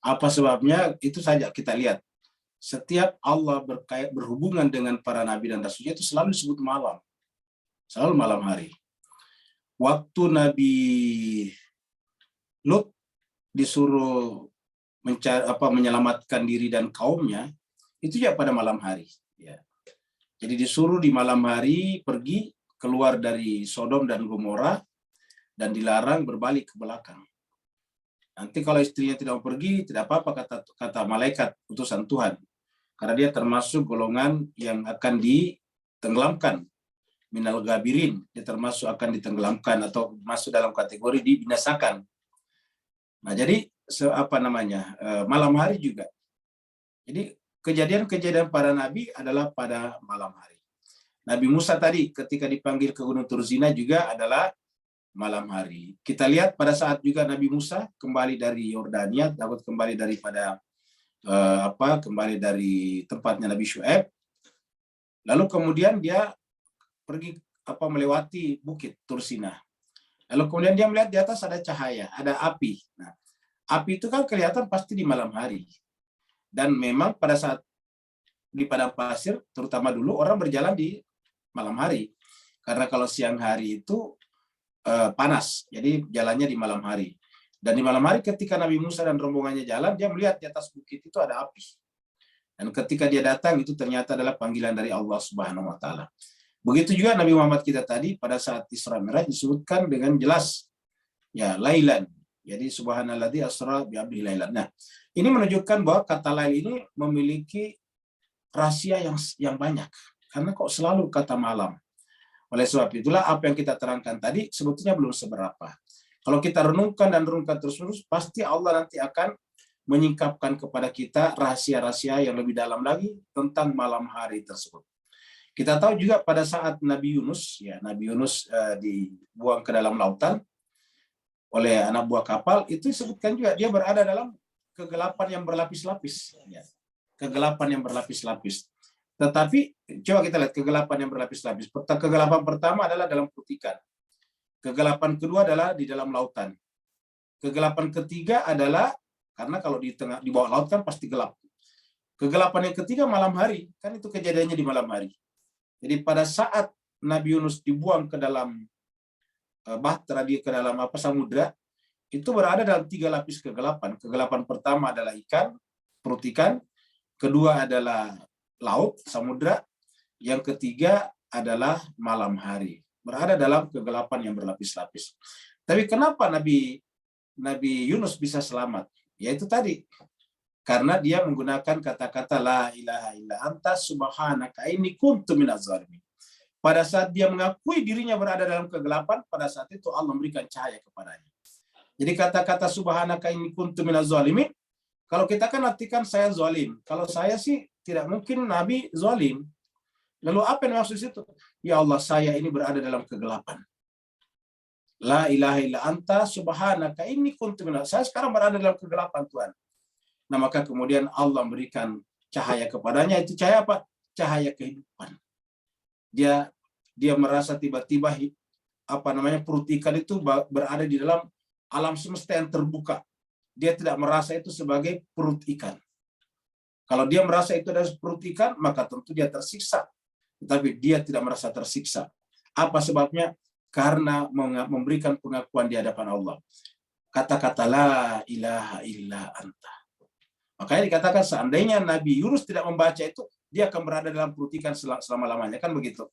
Apa sebabnya? Itu saja kita lihat. Setiap Allah berhubungan dengan para nabi dan rasulnya itu selalu disebut malam. Selalu malam hari. Waktu Nabi Lut disuruh menyelamatkan diri dan kaumnya, itu ya pada malam hari. Ya. Jadi disuruh di malam hari pergi keluar dari Sodom dan Gomora dan dilarang berbalik ke belakang. Nanti kalau istrinya tidak mau pergi, tidak apa-apa, kata malaikat utusan Tuhan. Karena dia termasuk golongan yang akan ditenggelamkan. Minal gabirin, dia termasuk akan ditenggelamkan atau masuk dalam kategori dibinasakan. Nah, jadi malam hari juga. Jadi kejadian-kejadian para nabi adalah pada malam hari. Nabi Musa tadi ketika dipanggil ke Gunung Turzina juga adalah malam hari. Kita lihat pada saat juga Nabi Musa kembali dari Yordania, takut kembali daripada kembali dari tempatnya Nabi Syuaib. Lalu kemudian dia pergi melewati bukit Tursina. Lalu kemudian dia melihat di atas ada cahaya, ada api. Nah, api itu kan kelihatan pasti di malam hari. Dan memang pada saat di padang pasir, terutama dulu orang berjalan di malam hari. Karena kalau siang hari itu panas, jadi jalannya di malam hari. Dan di malam hari ketika Nabi Musa dan rombongannya jalan, dia melihat di atas bukit itu ada api. Dan ketika dia datang, itu ternyata adalah panggilan dari Allah Subhanahu wa Ta'ala. Begitu juga Nabi Muhammad kita tadi pada saat Isra Mi'raj disebutkan dengan jelas, ya, lailan. Jadi subhanalladzi asra bi 'abdihi lailan. Nah, ini menunjukkan bahwa kata lail ini memiliki rahasia yang banyak. Karena kok selalu kata malam. Oleh sebab itulah apa yang kita terangkan tadi sebetulnya belum seberapa. Kalau kita renungkan terus-menerus, pasti Allah nanti akan menyingkapkan kepada kita rahasia-rahasia yang lebih dalam lagi tentang malam hari tersebut. Kita tahu juga pada saat Nabi Yunus dibuang ke dalam lautan oleh anak buah kapal, itu disebutkan juga dia berada dalam kegelapan yang berlapis-lapis. Ya. Kegelapan yang berlapis-lapis. Tetapi coba kita lihat kegelapan yang berlapis-lapis. Kegelapan pertama adalah dalam putikan. Kegelapan kedua adalah di dalam lautan. Kegelapan ketiga adalah karena kalau di bawah laut kan pasti gelap. Kegelapan yang ketiga malam hari, kan itu kejadiannya di malam hari. Jadi pada saat Nabi Yunus dibuang ke dalam bahtera, ke dalam samudra, itu berada dalam 3 lapis kegelapan. Kegelapan pertama adalah perut ikan, kedua adalah laut, samudra, yang ketiga adalah malam hari. Berada dalam kegelapan yang berlapis-lapis. Tapi kenapa Nabi Yunus bisa selamat? Yaitu tadi, karena dia menggunakan kata-kata la ilaha illa anta subhanaka inni kuntu minaz zalimin. Pada saat dia mengakui dirinya berada dalam kegelapan, pada saat itu Allah memberikan cahaya kepadanya. Jadi kata-kata subhanaka inni kuntu minaz zalimin, kalau kita kan artikan saya zalim. Kalau saya sih tidak mungkin Nabi zalim. Lalu apa yang maksud itu? Ya Allah, saya ini berada dalam kegelapan. La ilaha illa anta subhanaka inni kuntu minaz. Saya sekarang berada dalam kegelapan, Tuhan. Nah, maka kemudian Allah memberikan cahaya kepadanya. Itu cahaya apa? Cahaya kehidupan. Dia merasa tiba-tiba perut ikan itu berada di dalam alam semesta yang terbuka. Dia tidak merasa itu sebagai perut ikan. Kalau dia merasa itu adalah perut ikan, maka tentu dia tersiksa. Tetapi dia tidak merasa tersiksa. Apa sebabnya? Karena memberikan pengakuan di hadapan Allah. Kata-kata la ilaha illa anta. Makanya dikatakan seandainya Nabi Yunus tidak membaca itu, dia akan berada dalam perut ikan selama-lamanya. Kan begitu.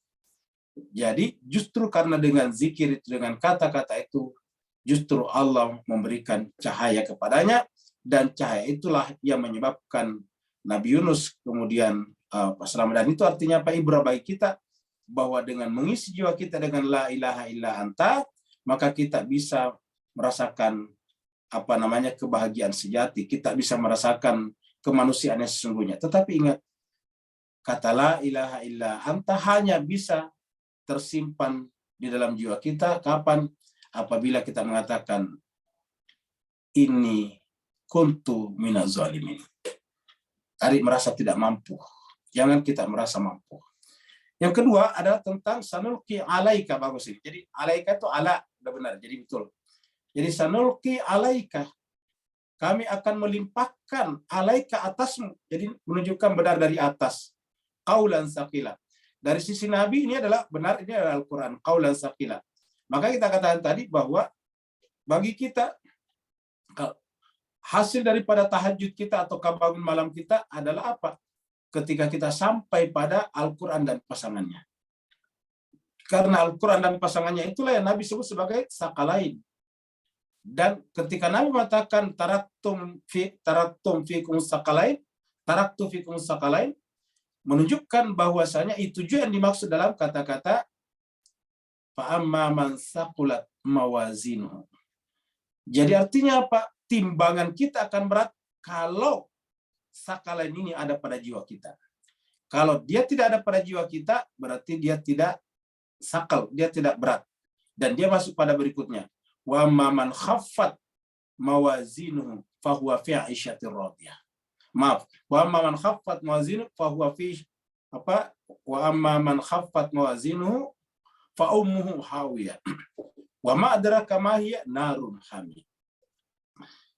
Jadi justru karena dengan zikir itu, dengan kata-kata itu, justru Allah memberikan cahaya kepadanya, dan cahaya itulah yang menyebabkan Nabi Yunus kemudian selamat. Dan itu artinya apa? Ibrah bagi kita bahwa dengan mengisi jiwa kita dengan la ilaha illa anta, maka kita bisa merasakan kebahagiaan sejati, kita bisa merasakan kemanusiaan yang sesungguhnya. Tetapi ingat, kata la ilaha illa anta hanya bisa tersimpan di dalam jiwa kita kapan? Apabila kita mengatakan ini kuntu minaz zalimin. Ari merasa tidak mampu. Jangan kita merasa mampu. Yang kedua adalah tentang sanulqi alaika, bagus ini. Jadi alaika itu ala, udah benar. Jadi betul. Jadi sanulqi alaika, kami akan melimpahkan alaika atasmu. Jadi menunjukkan benar dari atas. Qaulan saqila. Dari sisi Nabi ini adalah benar, ini adalah Al-Quran, qaulan saqila. Maka kita katakan tadi bahwa bagi kita hasil daripada tahajud kita atau bangun malam kita adalah apa? Ketika kita sampai pada Al-Quran dan pasangannya. Karena Al-Quran dan pasangannya itulah yang Nabi sebut sebagai sakalain. Dan ketika Nabi mengatakan taraktum fikum sakalain, taraktu fikum sakalain, menunjukkan bahwasanya itu juga yang dimaksud dalam kata-kata fa'amma man saqulat mawazinuhu. Jadi artinya apa? Timbangan kita akan berat kalau sakalain ini ada pada jiwa kita. Kalau dia tidak ada pada jiwa kita, berarti dia tidak sakal, dia tidak berat. Dan dia masuk pada berikutnya. Wa amma man khaffat mawazinuhu fahuwa fi 'isyatir radiyah. Maaf, wa amma man khaffat mawazinuhu fahuwa fi wa amma man khaffat mawazinuhu fa ummuhu hawiyah. Wa ma adraka ma hiya narun hamiyah.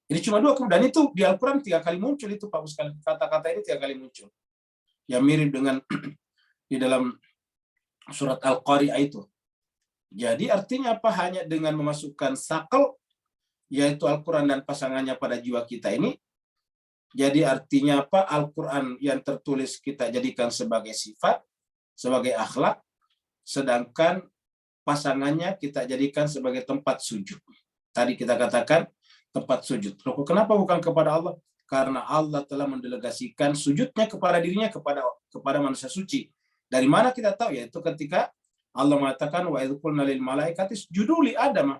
Ini cuma dua, dan itu di Al-Quran 3 kali muncul itu Pak sekalian. Kata-kata ini 3 kali muncul. Yang mirip dengan di dalam surat Al-Qari'ah itu. Jadi artinya apa? Hanya dengan memasukkan sakal, yaitu Al-Quran dan pasangannya pada jiwa kita ini. Jadi artinya apa? Al-Quran yang tertulis kita jadikan sebagai sifat, sebagai akhlak, sedangkan pasangannya kita jadikan sebagai tempat sujud. Tadi kita katakan tempat sujud. Loh, kenapa bukan kepada Allah? Karena Allah telah mendelegasikan sujudnya kepada dirinya, kepada manusia suci. Dari mana kita tahu? Yaitu ketika Allah mengatakan wa idz qulna lil malaikati isjudu li Adam.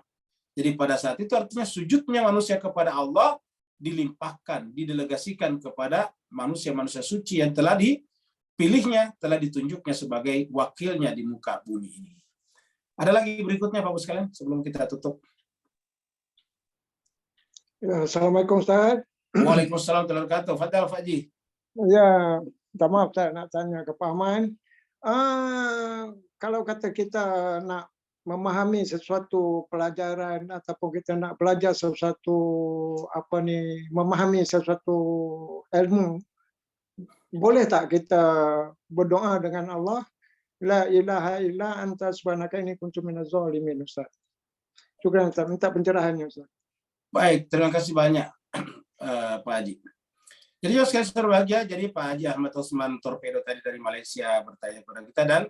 Jadi pada saat itu artinya sujudnya manusia kepada Allah dilimpahkan, didelegasikan kepada manusia-manusia suci yang telah dipilihnya, telah ditunjuknya sebagai wakilnya di muka bumi ini. Ada lagi berikutnya Bapak sekalian sebelum kita tutup. Ya, Assalamualaikum Ustaz. Waalaikumsalam warahmatullahi wabarakatuh. Fadhal Faji. Ya, minta maaf saya nak tanya ke Pak Ahmad. Kalau kata kita nak memahami sesuatu pelajaran ataupun kita nak belajar sesuatu memahami sesuatu ilmu, boleh tak kita berdoa dengan Allah, la ilaha illa anta subhanaka inni kuntu minaz zalimin, Ustaz? Syukran Ustaz, minta pencerahannya Ustaz. Baik, terima kasih banyak Pak Haji. Jadi sekali berbahagia, jadi Pak Haji Ahmad Osman Torpedo tadi dari Malaysia bertanya kepada kita dan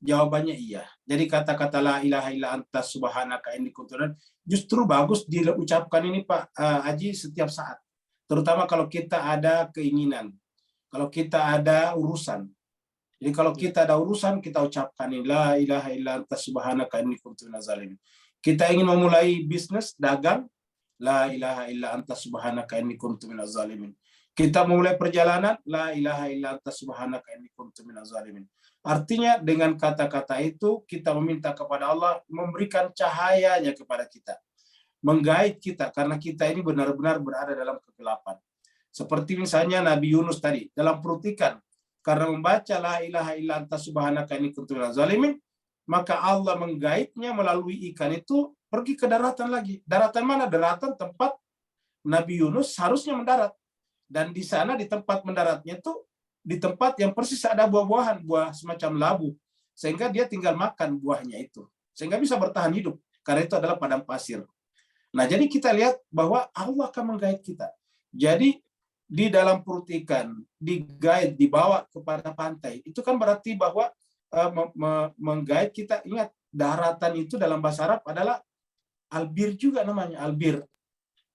jawabannya iya. Jadi kata-kata la ilaha illa anta subhanaka inni kuntu justru bagus diucapkan ini Pak Haji setiap saat. Terutama kalau kita ada keinginan, kalau kita ada urusan. Jadi kalau kita ada urusan, kita ucapkan ini la ilaha illa anta subhanaka inni kuntu minaz zalimin. Kita ingin memulai bisnis, dagang, la ilaha illa anta subhanaka inni kuntu minaz zalimin. Kita memulai perjalanan, la ilaha illa anta subhanaka inni kuntu minaz zalimin. Artinya dengan kata-kata itu kita meminta kepada Allah memberikan cahayanya kepada kita. Menggait kita karena kita ini benar-benar berada dalam kegelapan. Seperti misalnya Nabi Yunus tadi dalam perut ikan. Karena membaca la ilaha illa anta subhanaka inni kuntu minaz zalimin, maka Allah menggaitnya melalui ikan itu pergi ke daratan lagi. Daratan mana? Daratan tempat Nabi Yunus harusnya mendarat. Dan di sana di tempat mendaratnya itu di tempat yang persis ada buah-buahan, buah semacam labu. Sehingga dia tinggal makan buahnya itu. Sehingga bisa bertahan hidup. Karena itu adalah padang pasir. Nah, jadi kita lihat bahwa Allah akan menggait kita. Jadi di dalam perut ikan, digait, dibawa kepada pantai. Itu kan berarti bahwa menggait kita. Ingat, daratan itu dalam bahasa Arab adalah albir juga namanya, albir.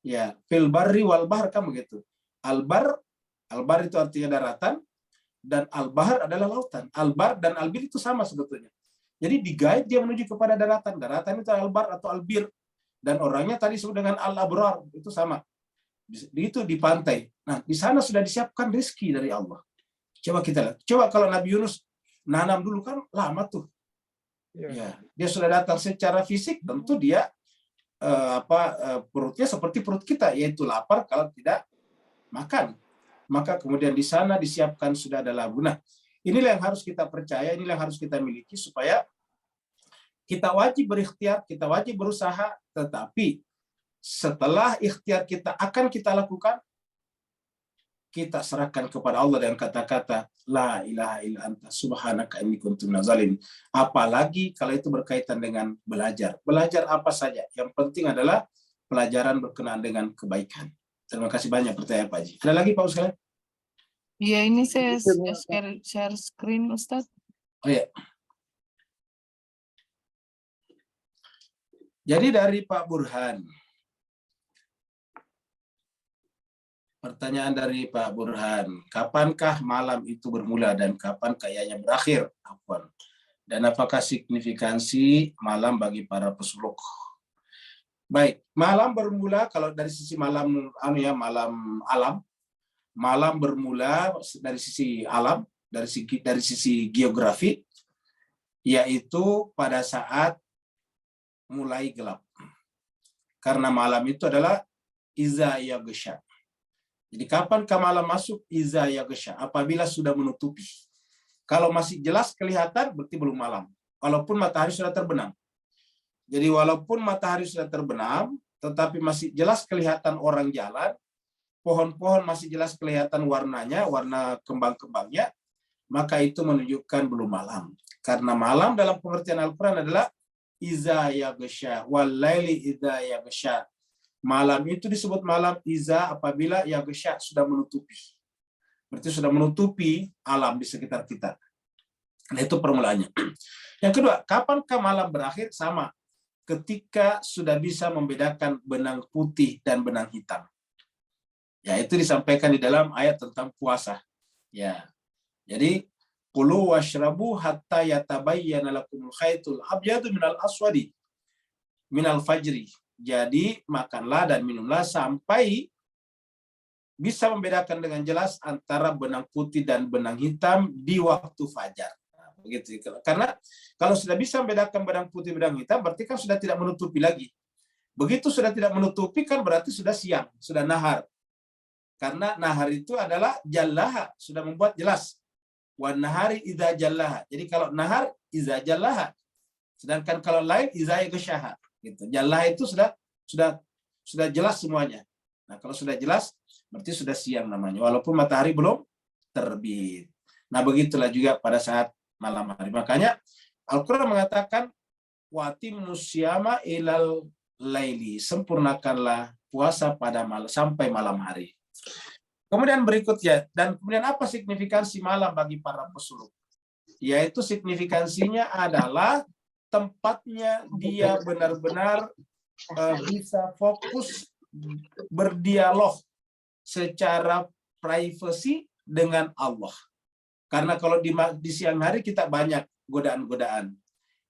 Ya, fil barri wal bahr kan begitu. Al-bar itu artinya daratan, dan al-bahr adalah lautan. Al-bar dan al-bir itu sama sebetulnya. Jadi digait dia menuju kepada daratan. Daratan itu al-bar atau al-bir. Dan orangnya tadi disebut dengan al-abrar, itu sama. Itu di pantai. Nah, di sana sudah disiapkan rezeki dari Allah. Coba kita lihat. Coba kalau Nabi Yunus nanam dulu kan lama tuh. Ya, dia sudah datang secara fisik, tentu dia perutnya seperti perut kita, yaitu lapar kalau tidak makan. Maka kemudian di sana disiapkan sudah ada labu. Nah, inilah yang harus kita percaya, inilah yang harus kita miliki supaya kita wajib berikhtiar, kita wajib berusaha, tetapi setelah ikhtiar kita akan kita lakukan, kita serahkan kepada Allah dengan kata-kata la ilaha illa anta subhanaka inni kuntu minaz zalimin. Apalagi kalau itu berkaitan dengan belajar. Belajar apa saja, yang penting adalah pelajaran berkenaan dengan kebaikan. Terima kasih banyak pertanyaan Pak Haji. Ada lagi Pak Ustaz? Iya, ini saya share screen Ustaz. Oh ya. Jadi dari Pak Burhan. Pertanyaan dari Pak Burhan, kapankah malam itu bermula dan kapan kayaknya berakhir? Dan apakah signifikansi malam bagi para pesuluk? Baik, malam bermula kalau dari sisi malam malam bermula dari sisi alam, dari sisi geografi, yaitu pada saat mulai gelap. Karena malam itu adalah iza yaghsha. Jadi kapan malam masuk? Iza yaghsha, apabila sudah menutupi. Kalau masih jelas kelihatan berarti belum malam. Walaupun matahari sudah terbenam. Jadi walaupun matahari sudah terbenam, tetapi masih jelas kelihatan orang jalan, pohon-pohon masih jelas kelihatan warnanya, warna kembang-kembangnya, maka itu menunjukkan belum malam. Karena malam dalam pengertian Al-Quran adalah iza yaghsha, wal laili idza yaghsha. Malam itu disebut malam iza apabila yaghsha sudah menutupi. Berarti sudah menutupi alam di sekitar kita. Nah, itu permulaannya. Yang kedua, kapankah malam berakhir? Sama. Ketika sudah bisa membedakan benang putih dan benang hitam. Ya, itu disampaikan di dalam ayat tentang puasa. Ya. Jadi, kulu washrabu hatta yatabayyana lakumul khaytul abyadu minal aswadi minal fajri. Jadi makanlah dan minumlah sampai bisa membedakan dengan jelas antara benang putih dan benang hitam di waktu fajar. Nah, begitu. Karena kalau sudah bisa membedakan benang putih benang hitam, berarti kan sudah tidak menutupi lagi. Begitu sudah tidak menutupi kan berarti sudah siang, sudah nahar. Karena nahar itu adalah jallaha, sudah membuat jelas. Wan nahari idza jallaha. Jadi kalau nahar idza jallaha. Sedangkan kalau lain idza yaghshaha. Gitu. Jallaha itu sudah jelas semuanya. Nah, kalau sudah jelas berarti sudah siang namanya, walaupun matahari belum terbit. Nah, begitulah juga pada saat malam hari. Makanya Al-Quran mengatakan watimus syama ilal laili, sempurnakanlah puasa pada malam sampai malam hari. Kemudian berikutnya, dan kemudian apa signifikansi malam bagi para pesuluk? Yaitu signifikansinya adalah tempatnya dia benar-benar bisa fokus berdialog secara privasi dengan Allah. Karena kalau di siang hari kita banyak godaan-godaan.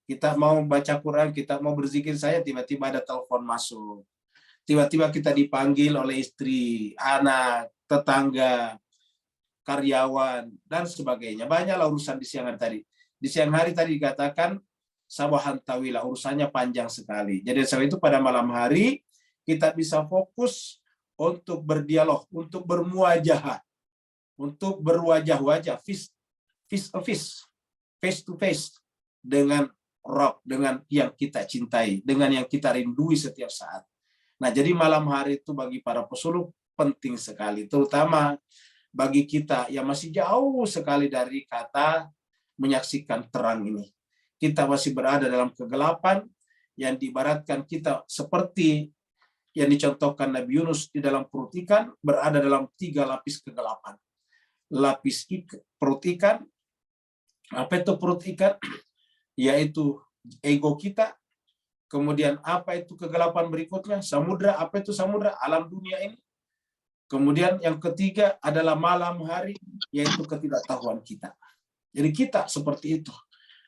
Kita mau baca Quran, kita mau berzikir saya, tiba-tiba ada telepon masuk. Tiba-tiba kita dipanggil oleh istri, anak, tetangga, karyawan, dan sebagainya. Banyaklah urusan di siang hari tadi. Di siang hari tadi dikatakan, sabahan tawila, urusannya panjang sekali. Jadi sebab itu pada malam hari, kita bisa fokus untuk berdialog, untuk bermuajahah, untuk berwajah-wajah, face to face, dengan Rabb, dengan yang kita cintai, dengan yang kita rindui setiap saat. Nah, jadi malam hari itu bagi para pesuluk penting sekali, terutama bagi kita yang masih jauh sekali dari kata menyaksikan terang ini. Kita masih berada dalam kegelapan yang diibaratkan kita seperti yang dicontohkan Nabi Yunus di dalam perut ikan, berada dalam 3 lapis kegelapan. Lapis perut ikan, apa itu perut ikan? Yaitu ego kita. Kemudian apa itu kegelapan berikutnya? Samudra, apa itu samudra? Alam dunia ini. Kemudian yang ketiga adalah malam hari, yaitu ketidaktahuan kita. Jadi kita seperti itu.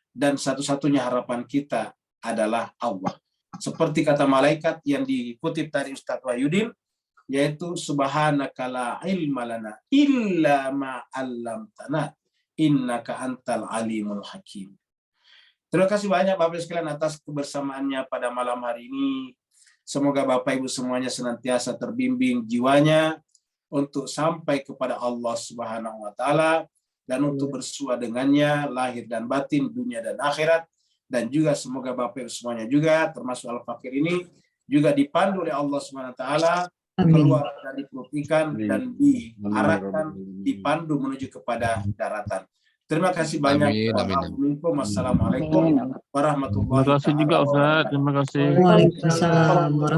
Dan satu-satunya harapan kita adalah Allah. Seperti kata malaikat yang dikutip dari Ustadz Wahyudin, yaitu subhanaka la ilma lana illa ma 'allamtana innaka antal alimul hakim. Terima kasih banyak Bapak Ibu sekalian atas kebersamaannya pada malam hari ini. Semoga Bapak Ibu semuanya senantiasa terbimbing jiwanya untuk sampai kepada Allah Subhanahu wa taala dan untuk bersua dengannya lahir dan batin, dunia dan akhirat. Dan juga semoga Bapak Ibu semuanya juga termasuk Al-Fakir ini juga dipandu oleh Allah Subhanahu wa taala keluar dari perut ikan dan diarahkan, dipandu menuju kepada daratan. Terima kasih banyak. Wassalamualaikum warahmatullahi wabarakatuh. Terima kasih juga Ustaz. Terima kasih. Waalaikumsalam.